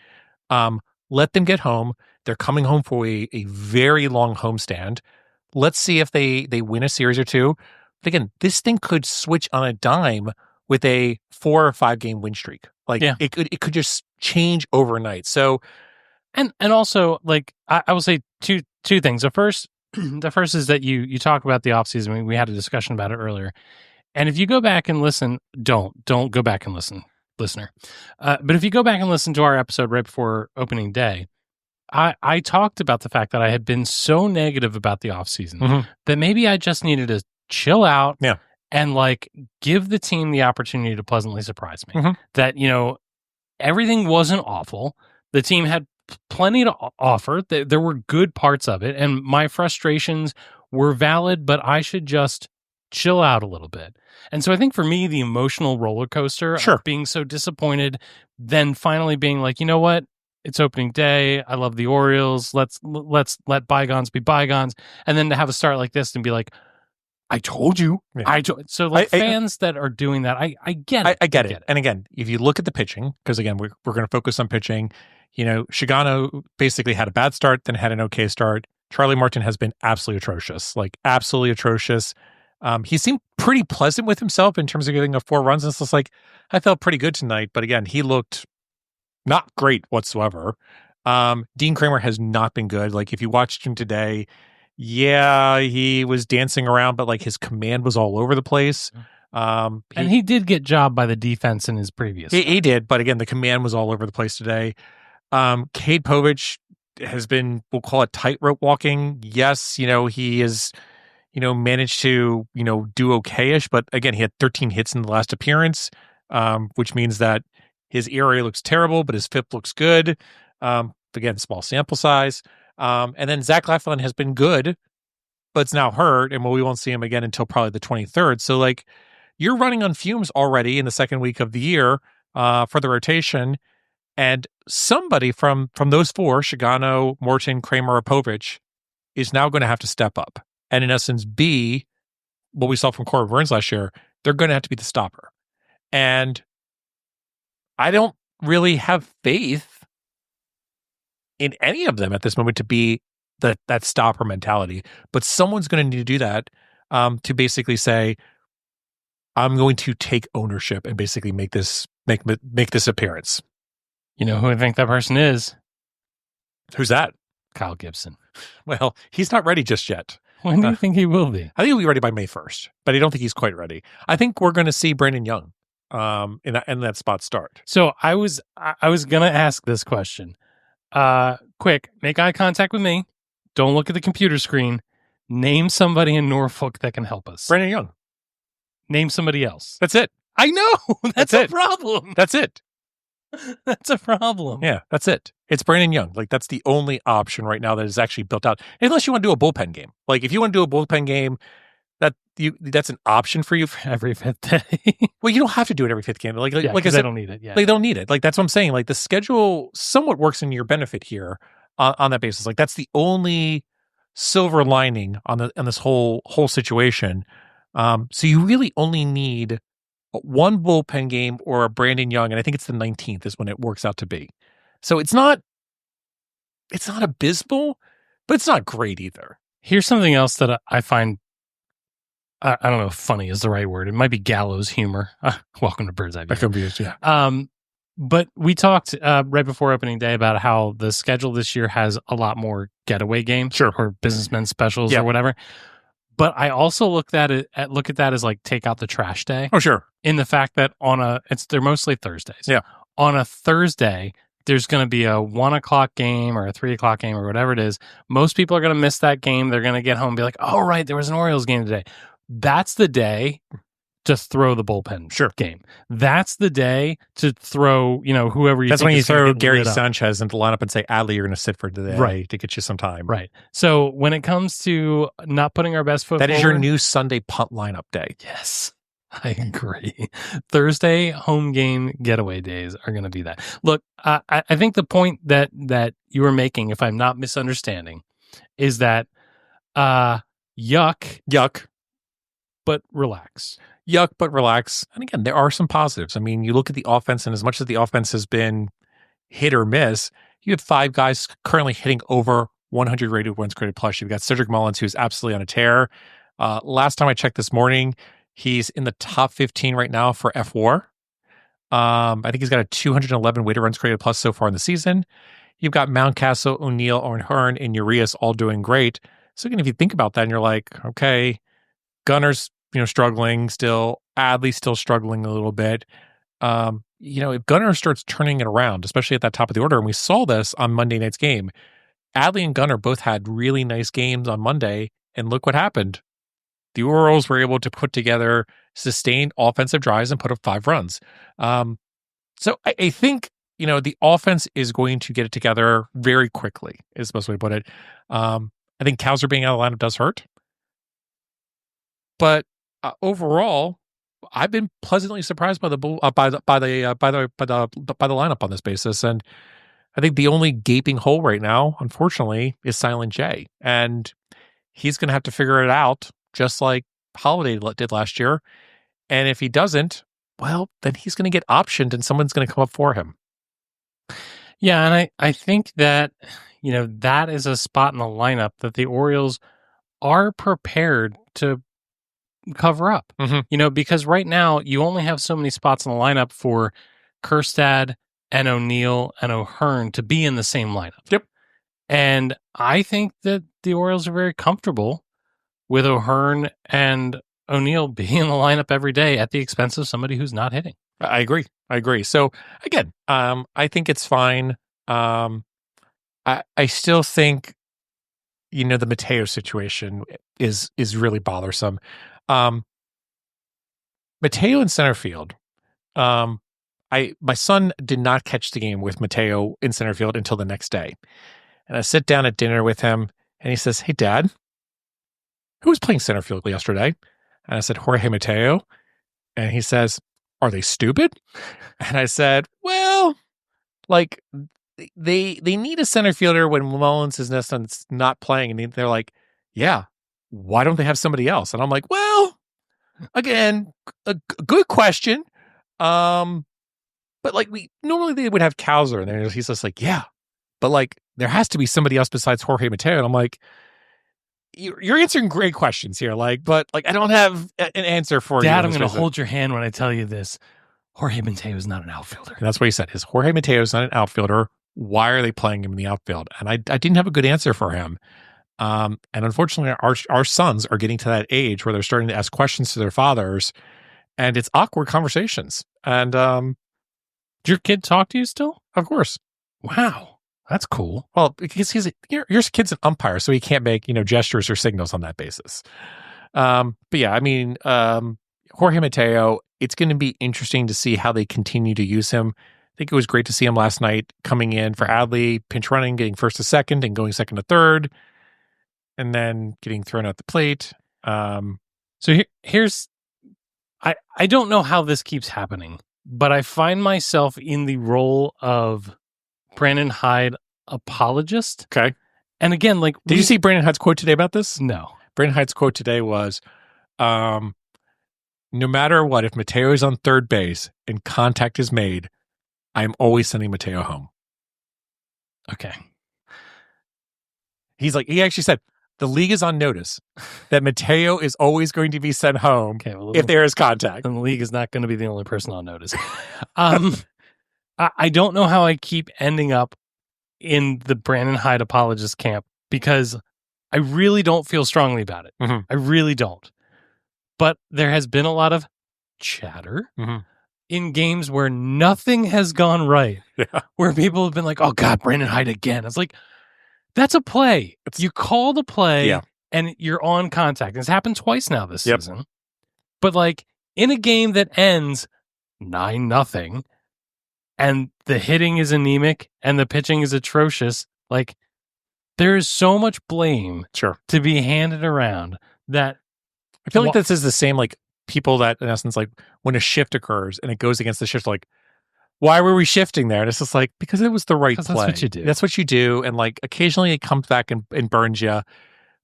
Let them get home. They're coming home for a very long homestand. Let's see if they win a series or two. But again, this thing could switch on a dime with a 4 or 5 game win streak. It could just change overnight. So, and also, like, I will say two things. The first is that you talk about the offseason. We had a discussion about it earlier. And if you go back and listen, don't go back and listen, listener. But if you go back and listen to our episode right before opening day, I talked about the fact that I had been so negative about the offseason that maybe I just needed to chill out and like give the team the opportunity to pleasantly surprise me. That, everything wasn't awful. The team had plenty to offer. There were good parts of it, and my frustrations were valid, but I should just chill out a little bit. And so I think for me, the emotional roller coaster of being so disappointed, then finally being like, you know what? It's opening day. I love the Orioles. Let's let bygones be bygones. And then to have a start like this and be like, I told you. Yeah. Fans that are doing that, I get it. I get it. And again, if you look at the pitching, because again, we're going to focus on pitching. Shigano basically had a bad start, then had an okay start. Charlie Martin has been absolutely atrocious, absolutely atrocious. He seemed pretty pleasant with himself in terms of getting 4 runs. And it's just like, I felt pretty good tonight. But again, he looked not great whatsoever. Dean Kramer has not been good. If you watched him today, he was dancing around, but his command was all over the place. And he did get jobbed by the defense in his previous. He did, but again, the command was all over the place today. Cade Povich has been, we'll call it tightrope walking. Yes, he is, managed to, do okay-ish, but again, he had 13 hits in the last appearance, which means that his ERA looks terrible, but his FIP looks good. Again, small sample size. And then Zach Eflin has been good, but it's now hurt, and we won't see him again until probably the 23rd. So, you're running on fumes already in the second week of the year for the rotation, and somebody from those 4, Shigano, Morton, Kramer, or Povich, is now going to have to step up. And in essence, be what we saw from Corbin Burns last year. They're going to have to be the stopper. And I don't really have faith in any of them at this moment to be that stopper mentality, but someone's going to need to do that to basically say, I'm going to take ownership and basically make this appearance. You know who I think that person is? Who's that? Kyle Gibson. Well, he's not ready just yet. When do you think he will be? I think he'll be ready by May 1st, but I don't think he's quite ready. I think we're going to see Brandon Young in that spot start. So I was going to ask this question. Quick, make eye contact with me. Don't look at the computer screen. Name somebody in Norfolk that can help us. Brandon Young. Name somebody else. That's it. I know. That's a problem. That's it. That's a problem. Yeah, that's it. It's Brandon Young. That's the only option right now that is actually built out. Unless you want to do a bullpen game. If you want to do a bullpen game, that's an option for you every 5th day. Well, you don't have to do it every 5th game. Like I said, they don't need it. Yeah, they don't need it. That's what I'm saying. The schedule somewhat works in your benefit here on that basis. That's the only silver lining on this whole situation. So you really only need one bullpen game or a Brandon Young, and I think it's the 19th is when it works out to be. So it's not abysmal, but it's not great either. Here's something else that I find, I don't know if funny is the right word. It might be gallows humor. Welcome to Bird's Eye View. I could be, yeah. But we talked right before opening day about how the schedule this year has a lot more getaway games or businessmen specials or whatever. But I also look at that as like take out the trash day, Oh, sure. in the fact that they're mostly Thursdays. Yeah. On a Thursday, there's going to be a 1:00 game or a 3:00 game or whatever it is. Most people are going to miss that game. They're going to get home and be like, "Oh, right, there was an Orioles game today." That's the day to throw the bullpen game. That's the day to throw, whoever you That's think when you is gonna throw get Gary lit up. Sanchez into the lineup and say, Adley, you're going to sit for today Right. to get you some time. Right. So when it comes to not putting our best foot That is forward, your new Sunday punt lineup day. yes, I agree. Thursday home game getaway days are going to be that. Look, I think the point that you were making, if I'm not misunderstanding, is that yuck, but relax. Yuck, but relax. And again, there are some positives. I mean, you look at the offense, and as much as the offense has been hit or miss, you have 5 guys currently hitting over 100 rated wins created plus. You've got Cedric Mullins, who's absolutely on a tear. Last time I checked this morning, he's in the top 15 right now for F4. I think he's got a 211 weighted runs created plus so far in the season. You've got Mountcastle, O'Neill, O'Hearn, and Urias all doing great. So again, if you think about that and you're like, okay, Gunner's struggling still, Adley's still struggling a little bit. If Gunner starts turning it around, especially at that top of the order, and we saw this on Monday night's game, Adley and Gunner both had really nice games on Monday, and look what happened. The Orioles were able to put together sustained offensive drives and put up 5 runs. So I think, the offense is going to get it together very quickly, is the best way to put it. I think Cowser being out of the lineup does hurt. But overall, I've been pleasantly surprised by the lineup on this basis, and I think the only gaping hole right now, unfortunately, is Silent J, and he's going to have to figure it out, just like Holiday did last year. And if he doesn't, well, then he's going to get optioned, and someone's going to come up for him. Yeah, and I think that that is a spot in the lineup that the Orioles are prepared to cover up. Mm-hmm. Because right now you only have so many spots in the lineup for Kjerstad and O'Neill and O'Hearn to be in the same lineup. Yep. And I think that the Orioles are very comfortable with O'Hearn and O'Neill being in the lineup every day at the expense of somebody who's not hitting. I agree. So again, I think it's fine. I still think, the Mateo situation is really bothersome. Mateo in center field. My son did not catch the game with Mateo in center field until the next day. And I sit down at dinner with him and he says, "Hey, Dad, who was playing center field yesterday?" And I said, "Jorge Mateo." And he says, "Are they stupid?" And I said, "Well, like they need a center fielder when Mullins is not playing." And they're like, "Yeah, why don't they have somebody else?" And I'm like, "Well, again, a good question. But like normally they would have Cowser." And he's just like, "Yeah, but like there has to be somebody else besides Jorge Mateo." And I'm like, You're answering great questions here, but I don't have an answer for you. Dad, I'm going to hold your hand when I tell you this. Jorge Mateo is not an outfielder. And that's what he said. Is Jorge Mateo is not an outfielder? Why are they playing him in the outfield? And I didn't have a good answer for him. And unfortunately, our sons are getting to that age where they're starting to ask questions to their fathers, and it's awkward conversations. And did your kid talk to you still? Of course. Wow. That's cool. Well, because your kid's an umpire, so he can't make gestures or signals on that basis. But yeah, I mean, Jorge Mateo, it's going to be interesting to see how they continue to use him. I think it was great to see him last night coming in for Adley, pinch running, getting first to second, and going second to third, and then getting thrown out the plate. So here's, I don't know how this keeps happening, but I find myself in the role of Brandon Hyde apologist. Okay. And again, did you see Brandon Hyde's quote today about this? No. Brandon Hyde's quote today was, no matter what, if Mateo is on third base and contact is made, I'm always sending Mateo home. Okay. He actually said, the league is on notice that Mateo is always going to be sent home if there is contact. And the league is not going to be the only person on notice. I don't know how I keep ending up in the Brandon Hyde apologist camp, because I really don't feel strongly about it. Mhm. I really don't. But there has been a lot of chatter Mhm. in games where nothing has gone right, Yeah. where people have been like, oh God, Brandon Hyde again. It's like, that's a play. You call the play Yeah. and you're on contact. It's happened twice now this Yep. season. But like in a game that ends 9-0 and the hitting is anemic and the pitching is atrocious, like there is so much blame Sure. to be handed around that I feel like this is the same, like, people that, in essence, like, when a shift occurs and it goes against the shift, like, why were we shifting there? And it's just like, because it was the right 'Cause play. that's what you do. That's what you do. And, like, occasionally it comes back and burns you.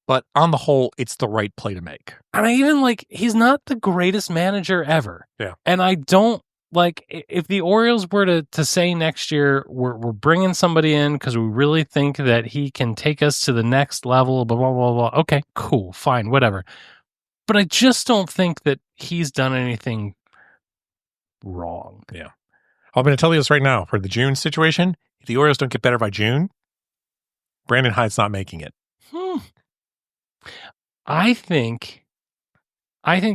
But on the whole, it's the right play to make. And I even like, he's not the greatest manager ever. Yeah. And I don't like, if the Orioles were to say next year, we're bringing somebody in because we really think that he can take us to the next level, blah, blah, blah, blah. Okay, cool, fine, whatever. But I just don't think that he's done anything wrong. Yeah. I'm going to tell you this right now. For the June situation, if the Orioles don't get better by June, Brandon Hyde's not making it. I think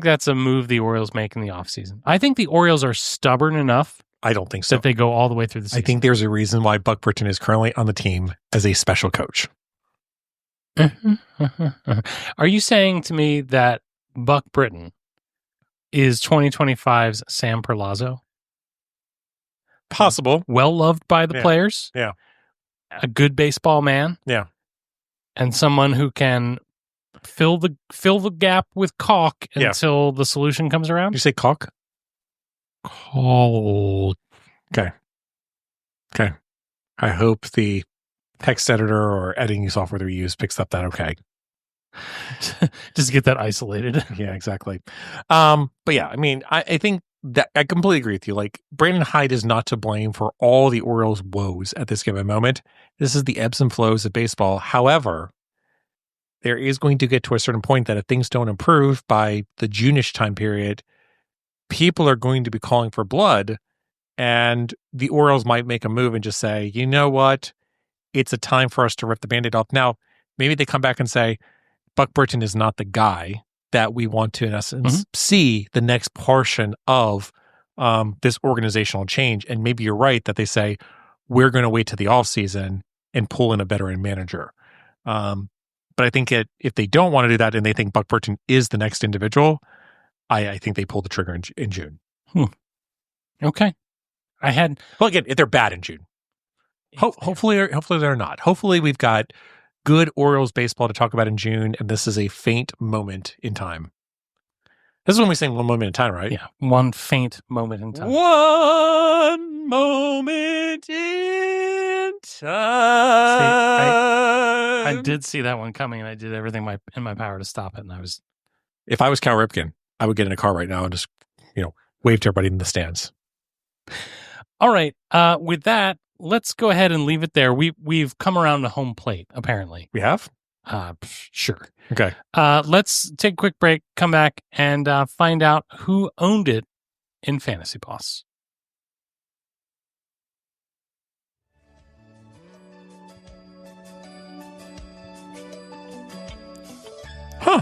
that's a move the Orioles make in the offseason. I think the Orioles are stubborn enough I don't think so. that they go all the way through the season. I think there's a reason why Buck Britton is currently on the team as a special coach. Are you saying to me that Buck Britton is 2025's Sam Perlazzo? Possible. Well loved by the Yeah. players? Yeah. A good baseball man? Yeah. And someone who can fill the gap with caulk Yeah. until the solution comes around? You say caulk? Cold. Okay. I hope the text editor or editing software that we use picks up that okay. Just get that isolated. Yeah, exactly. But yeah, I mean, I think that I completely agree with you. Like, Brandon Hyde is not to blame for all the Orioles' woes at this given moment. This is the ebbs and flows of baseball. However, there is going to get to a certain point that if things don't improve by the June-ish time period, people are going to be calling for blood, and the Orioles might make a move and just say, you know what? It's a time for us to rip the Band-Aid off. Now, maybe they come back and say, Buck Britton is not the guy that we want to, in essence, see the next portion of this organizational change. And maybe you're right that they say, we're going to wait to the offseason and pull in a veteran manager. But I think if they don't want to do that and they think Buck Britton is the next individual, I think they pull the trigger in June. Okay. Well, again, if they're bad in June. Hopefully they're not. Hopefully we've got good Orioles baseball to talk about in June, and this is a faint moment in time. This is when we say one moment in time, right? Yeah. One faint moment in time. One moment in time. I did see that one coming, and I did everything in my power to stop it. And I was, If I was Cal Ripken, I would get in a car right now and just, wave to everybody in the stands. all right. With that, let's go ahead and leave it there. We've come around to home plate, apparently. We have? Sure. Okay. Let's take a quick break, come back, and find out who owned it in Fantasy Boss. Huh.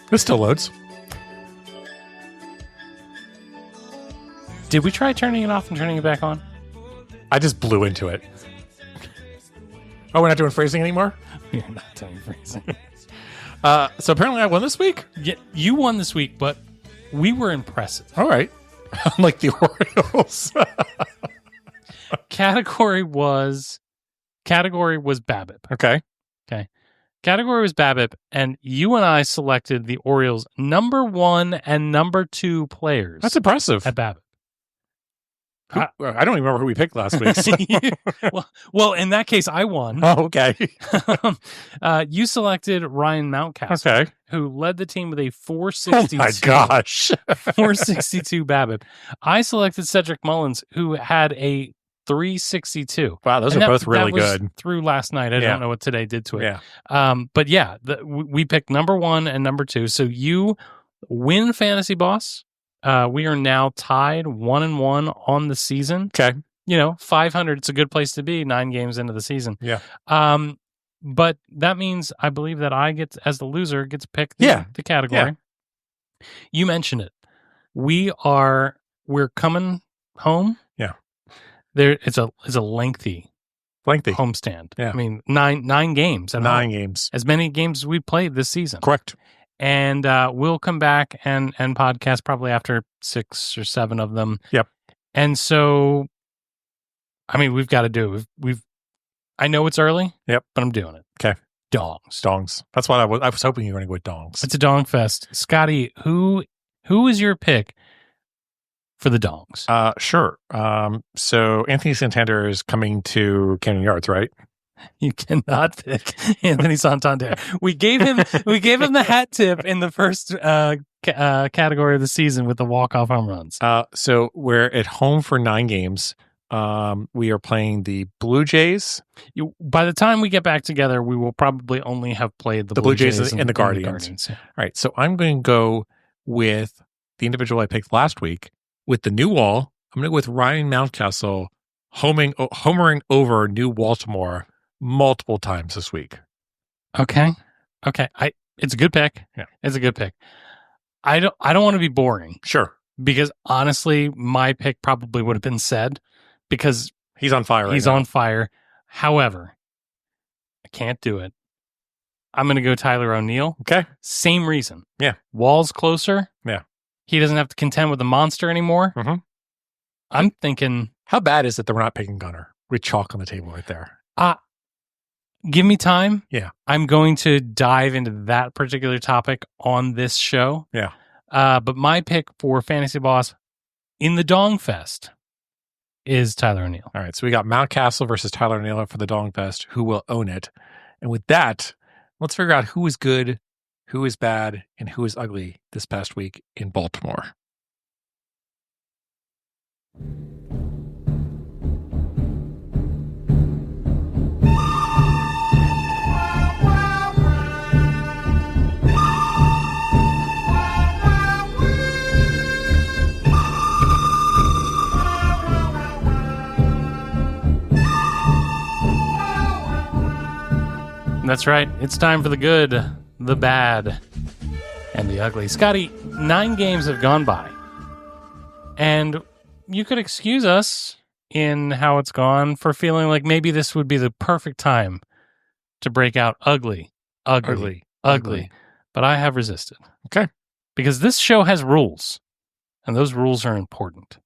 This still loads. Did we try turning it off and turning it back on? I just blew into it. Oh, we're not doing phrasing anymore? You're not doing phrasing. So apparently I won this week? Yeah, you won this week, but we were impressive. All right. Unlike the Orioles. Category was BABIP. Okay. Category was BABIP, and you and I selected the Orioles' number 1 and number 2 players. That's impressive. At BABIP. I don't even remember who we picked last week. So. well, in that case, I won. Oh, okay. You selected Ryan Mountcastle, Okay. who led the team with a Oh 462. my gosh. 462 BABIP. I selected Cedric Mullins, who had a 362. Wow, those And are both really that was good. through last night. I don't know what today did to it. Yeah. But yeah, we picked number 1 and number 2. So you win Fantasy Boss. We are now tied 1-1 on the season. Okay. 500. It's a good place to be 9 games into the season. Yeah. But that means I believe that I get, as the loser, get to pick the, Yeah. the category. You mentioned it. We're coming home. Yeah. It's a lengthy homestand. Yeah. I mean, nine games. At 9 home. games. As many games as we played this season. Correct. And we'll come back and podcast probably after 6 or 7 of them. Yep. And so, I mean, we've got to do it. I know it's early. Yep. But I'm doing it. Okay. Dongs. That's what I was hoping you were going to go with dongs. It's a dong fest. Scotty, who is your pick for the dongs? Sure. So Anthony Santander is coming to Canyon Yards, right? You cannot pick Anthony Santander. We gave him the hat tip in the first category of the season with the walk-off home runs. So we're at home for 9 games. We are playing the Blue Jays. By the time we get back together, we will probably only have played the Blue Jays and the Guardians. Yeah. All right. So I'm going to go with the individual I picked last week with the new wall. I'm going to go with Ryan Mountcastle homering over New Baltimore multiple times this week. Okay. It's a good pick. Yeah. It's a good pick. I don't want to be boring. Sure. Because honestly, my pick probably would have been said because he's on fire. He's on fire. However, I can't do it. I'm going to go Tyler O'Neill. Okay. Same reason. Yeah. Wall's closer. Yeah. He doesn't have to contend with the monster anymore. Mm-hmm. I'm thinking, how bad is it that we're not picking Gunnar? With chalk on the table right there. Give me time. Yeah. I'm going to dive into that particular topic on this show. Yeah. But my pick for Fantasy Boss in the Dong Fest is Tyler O'Neill. All right. So we got Mountcastle versus Tyler O'Neill for the Dong Fest. Who will own it? And with that, let's figure out who is good, who is bad, and who is ugly this past week in Baltimore. That's right. It's time for the good, the bad, and the ugly. Scotty, 9 games have gone by. And you could excuse us in how it's gone for feeling like maybe this would be the perfect time to break out ugly. But I have resisted. Okay. Because this show has rules, and those rules are important.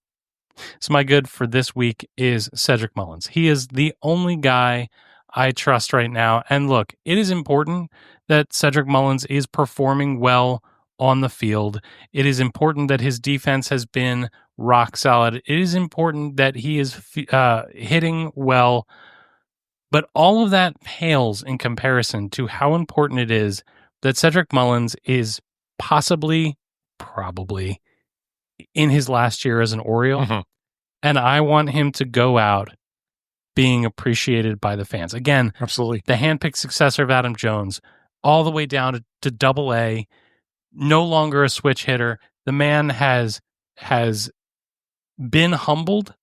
So my good for this week is Cedric Mullins. He is the only guy I trust right now. And look, it is important that Cedric Mullins is performing well on the field. It is important that his defense has been rock solid. It is important that he is hitting well. But all of that pales in comparison to how important it is that Cedric Mullins is probably in his last year as an Oriole. Mm-hmm. And I want him to go out being appreciated by the fans. Again, absolutely. The handpicked successor of Adam Jones, all the way down to double A, no longer a switch hitter. The man has been humbled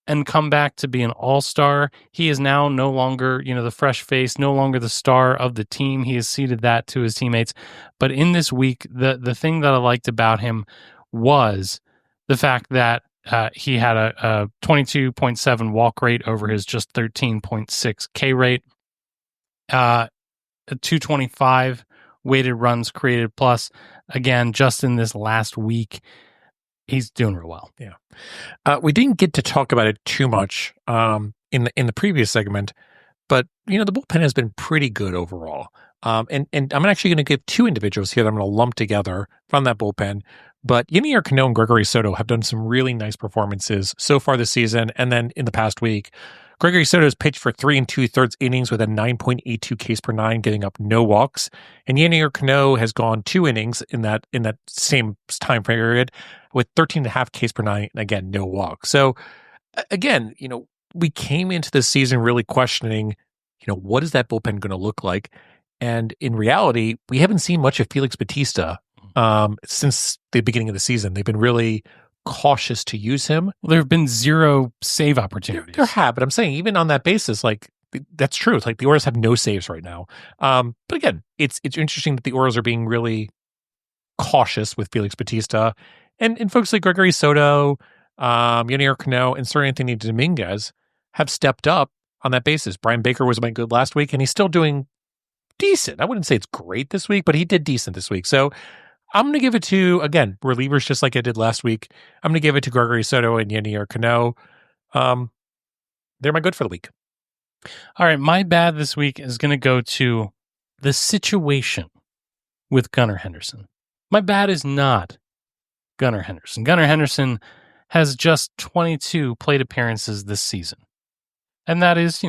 and come back to be an all-star. He is now no longer, the fresh face, no longer the star of the team. He has ceded that to his teammates. But in this week, the thing that I liked about him was the fact that he had a 22.7 walk rate over his just 13.6 K rate, a 225 weighted runs created plus. Again, just in this last week, he's doing real well. Yeah, we didn't get to talk about it too much in the previous segment, but the bullpen has been pretty good overall. And I'm actually going to give 2 individuals here that I'm going to lump together from that bullpen. But Yenier Cano and Gregory Soto have done some really nice performances so far this season. And then in the past week, Gregory Soto has pitched for 3 2/3 innings with a 9.82 Ks per 9, giving up no walks. And Yenier Cano has gone 2 innings in that same time period with 13.5 Ks per 9, and again, no walks. So again, we came into this season really questioning, what is that bullpen going to look like? And in reality, we haven't seen much of Felix Bautista since the beginning of the season. They've been really cautious to use him. Well, there have been 0 save opportunities. There have, but I'm saying even on that basis, like that's true. It's like the Orioles have no saves right now. But again, it's interesting that the Orioles are being really cautious with Felix Bautista and folks like Gregory Soto, Yonier Cano, and Sir Anthony Dominguez have stepped up on that basis. Brian Baker was my good last week, and he's still doing decent. I wouldn't say it's great this week, but he did decent this week. So I'm going to give it to, again, relievers just like I did last week. I'm going to give it to Gregory Soto and Yenier Cano. They're my good for the week. All right, my bad this week is going to go to the situation with Gunnar Henderson. My bad is not Gunnar Henderson. Gunnar Henderson has just 22 plate appearances this season. And that is,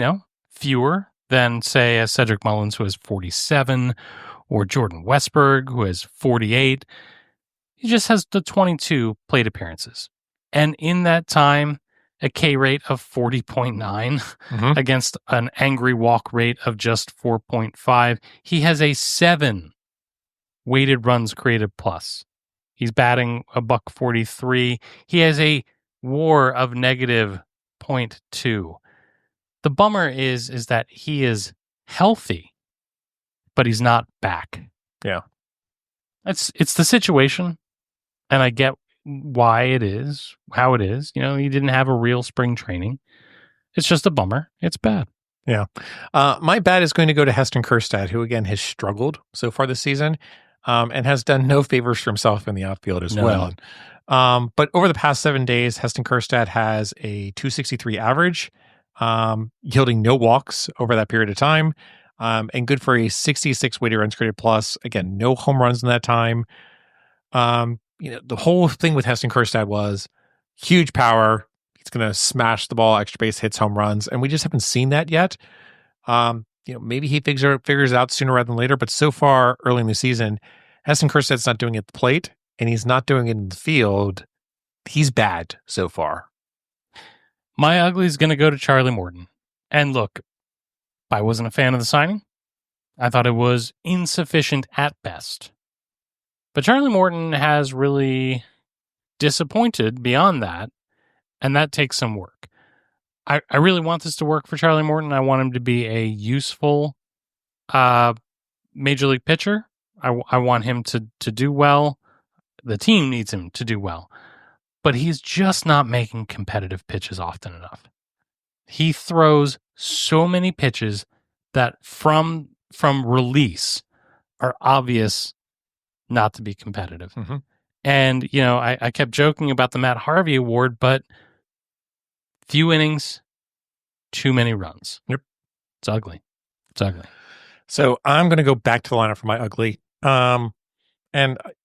fewer than, say, a Cedric Mullins, who has 47, or Jordan Westberg, who has 48. He just has the 22 plate appearances. And in that time, a K rate of 40.9 against an angry walk rate of just 4.5. He has a 7 weighted runs created plus. He's batting a $143. He has a WAR of negative 0.2. The bummer is that he is healthy, but he's not back. Yeah. It's the situation, and I get why it is, how it is. He didn't have a real spring training. It's just a bummer. It's bad. Yeah. My bad is going to go to Heston Kjerstad, who again has struggled so far this season, and has done no favors for himself in the outfield as well. But over the past 7 days, Heston Kjerstad has a 263 average, yielding no walks over that period of time, and good for a 66 weighted runs created plus. Again, no home runs in that time. The whole thing with Heston Kjerstad was huge power. He's going to smash the ball, extra base hits, home runs, and we just haven't seen that yet. Maybe he figures it out sooner rather than later, but so far early in the season, Heston Kjerstad's not doing it at the plate, and he's not doing it in the field. He's bad so far. My ugly is going to go to Charlie Morton. And look, I wasn't a fan of the signing. I thought it was insufficient at best. But Charlie Morton has really disappointed beyond that, and that takes some work. I really want this to work for Charlie Morton. I want him to be a useful major league pitcher. I want him to do well. The team needs him to do well. But he's just not making competitive pitches often enough. He throws so many pitches that from release are obvious not to be competitive. Mm-hmm. And, I kept joking about the Matt Harvey Award, but few innings, too many runs. Yep. It's ugly. It's ugly. So I'm going to go back to the lineup for my ugly. And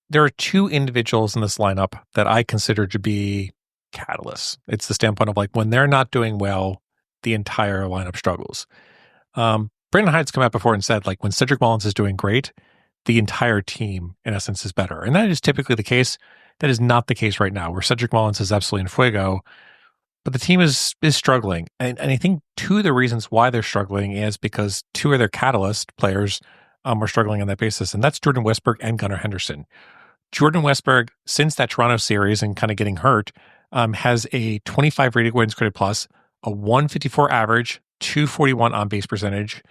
there are two individuals in this lineup that I consider to be catalysts. It's the standpoint of like when they're not doing well, the entire lineup struggles. Brandon Hyde's come out before and said like when Cedric Mullins is doing great, the entire team in essence is better. And that is typically the case. That is not the case right now where Cedric Mullins is absolutely in fuego, but the team is struggling. And I think two of the reasons why they're struggling is because two of their catalyst players are struggling on that basis. And that's Jordan Westberg and Gunnar Henderson. Jordan Westberg, since that Toronto series and kind of getting hurt, has a 25 rated wins created plus, a 154 average, 241 on base percentage,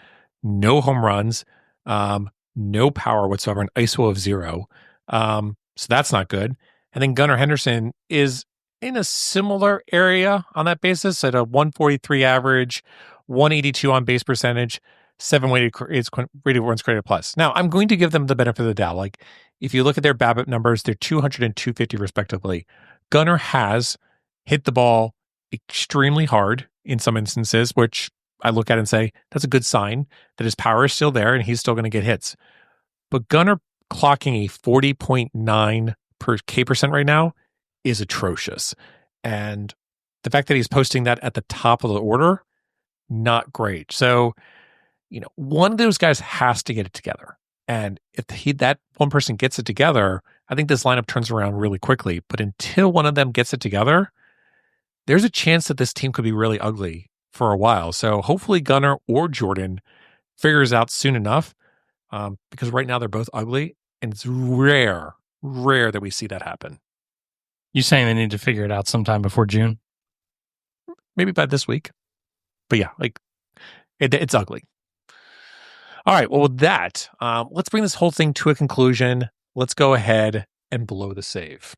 no home runs, no power whatsoever, an ISO of 0. So that's not good. And then Gunnar Henderson is in a similar area on that basis at a 143 average, 182 on base percentage, 7 rated runs created plus. Now, I'm going to give them the benefit of the doubt. Like, if you look at their BABIP numbers, they're 200 and 250 respectively. Gunnar has hit the ball extremely hard in some instances, which I look at and say, that's a good sign that his power is still there and he's still going to get hits. But Gunnar clocking a 40.9 per K percent right now is atrocious. And the fact that he's posting that at the top of the order, not great. So, one of those guys has to get it together. And if that one person gets it together, I think this lineup turns around really quickly. But until one of them gets it together, there's a chance that this team could be really ugly for a while. So hopefully Gunnar or Jordan figures out soon enough, because right now they're both ugly, and it's rare that we see that happen. You saying they need to figure it out sometime before June? Maybe by this week. But yeah, like It's ugly. All right. Well, with that, let's bring this whole thing to a conclusion. Let's go ahead and blow the save.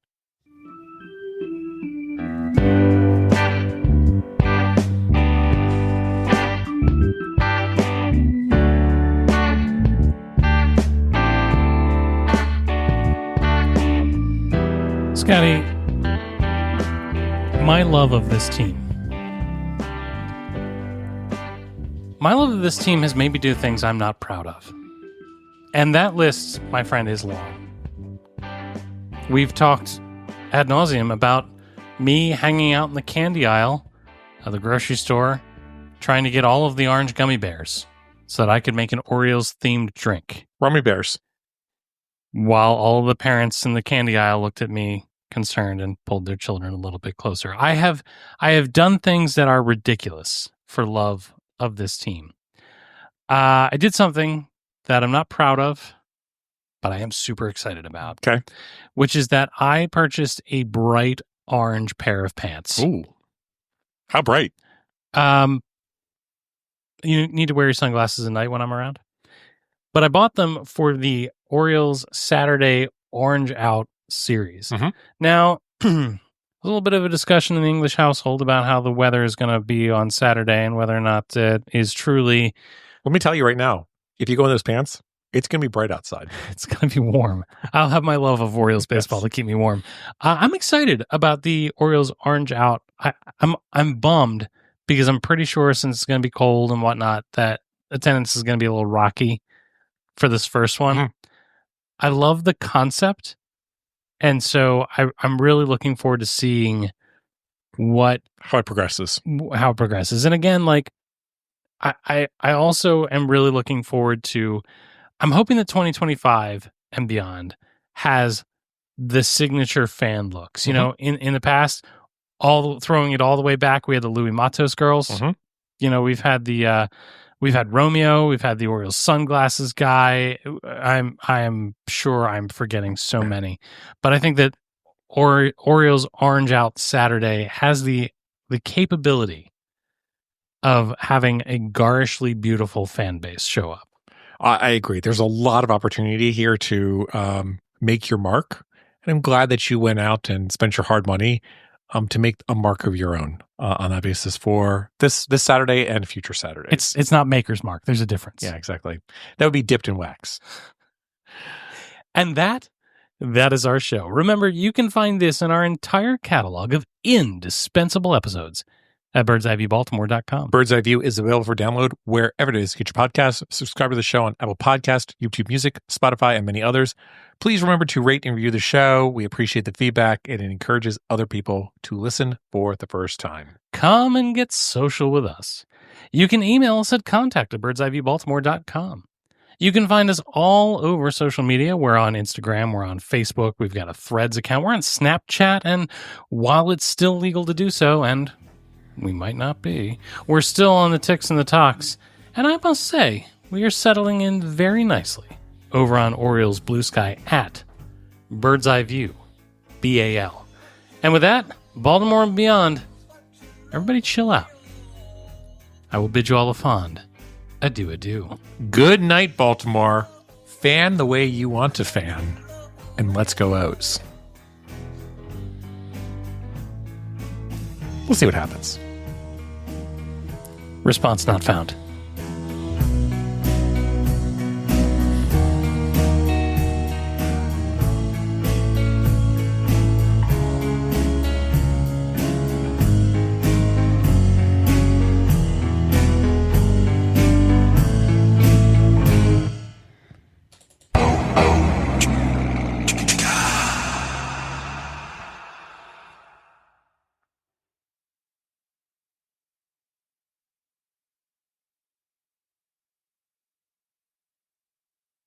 Scotty, my love of this team. My love of this team has made me do things I'm not proud of. And that list, my friend, is long. We've talked ad nauseum about me hanging out in the candy aisle of the grocery store trying to get all of the orange gummy bears so that I could make an Orioles-themed drink. Rummy Bears. While all the parents in the candy aisle looked at me concerned and pulled their children a little bit closer. I have done things that are ridiculous for love of this team. I did something that I'm not proud of, but I am super excited about. Okay. Which is that I purchased a bright orange pair of pants. Ooh. How bright? You need to wear your sunglasses at night when I'm around. But I bought them for the Orioles Saturday Orange Out series. Mm-hmm. Now, a little bit of a discussion in the English household about how the weather is going to be on Saturday and whether or not it is truly... Let me tell you right now, if you go in those pants, it's going to be bright outside. It's going to be warm. I'll have my love of Orioles baseball to keep me warm. I'm excited about the Orioles Orange Out. I'm bummed because I'm pretty sure since it's going to be cold and whatnot that attendance is going to be a little rocky for this first one. Mm-hmm. I love the concept. And so I'm really looking forward to seeing how it progresses. And again, like I also am really looking forward to, I'm hoping that 2025 and beyond has the signature fan looks. You know, in the past, throwing it all the way back, we had the Louis Matos girls. Mm-hmm. You know, we've had Romeo, we've had the Orioles sunglasses guy. I am sure I'm forgetting so many, but I think that Orioles Orange Out Saturday has the capability of having a garishly beautiful fan base show up. I agree. There's a lot of opportunity here to make your mark, and I'm glad that you went out and spent your hard money to make a mark of your own on that basis for this Saturday and future Saturdays. It's not maker's mark. There's a difference. Yeah, exactly. That would be dipped in wax. And that is our show. Remember, you can find this in our entire catalog of indispensable episodes at birdseyeviewbaltimore.com. Bird's Eye View is available for download wherever it is you get your podcasts. Subscribe to the show on Apple Podcast, YouTube Music, Spotify, and many others. Please remember to rate and review the show. We appreciate the feedback, and it encourages other people to listen for the first time. Come and get social with us. You can email us at contact@birdseyeviewbaltimore.com. You can find us all over social media. We're on Instagram. We're on Facebook. We've got a Threads account. We're on Snapchat. And while it's still legal to do so, and we might not be, we're still on the ticks and the talks. And I must say, we are settling in very nicely over on Orioles Blue Sky at Bird's Eye View, BAL. And with that, Baltimore and beyond, everybody chill out. I will bid you all a fond adieu. Good night, Baltimore. Fan the way you want to fan. And let's go O's. We'll see what happens. Response not found.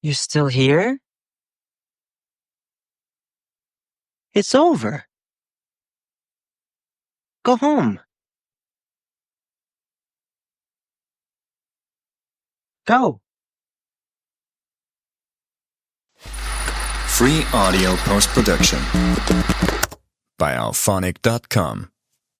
You still here? It's over. Go home. Go. Free audio post-production by alphonic.com.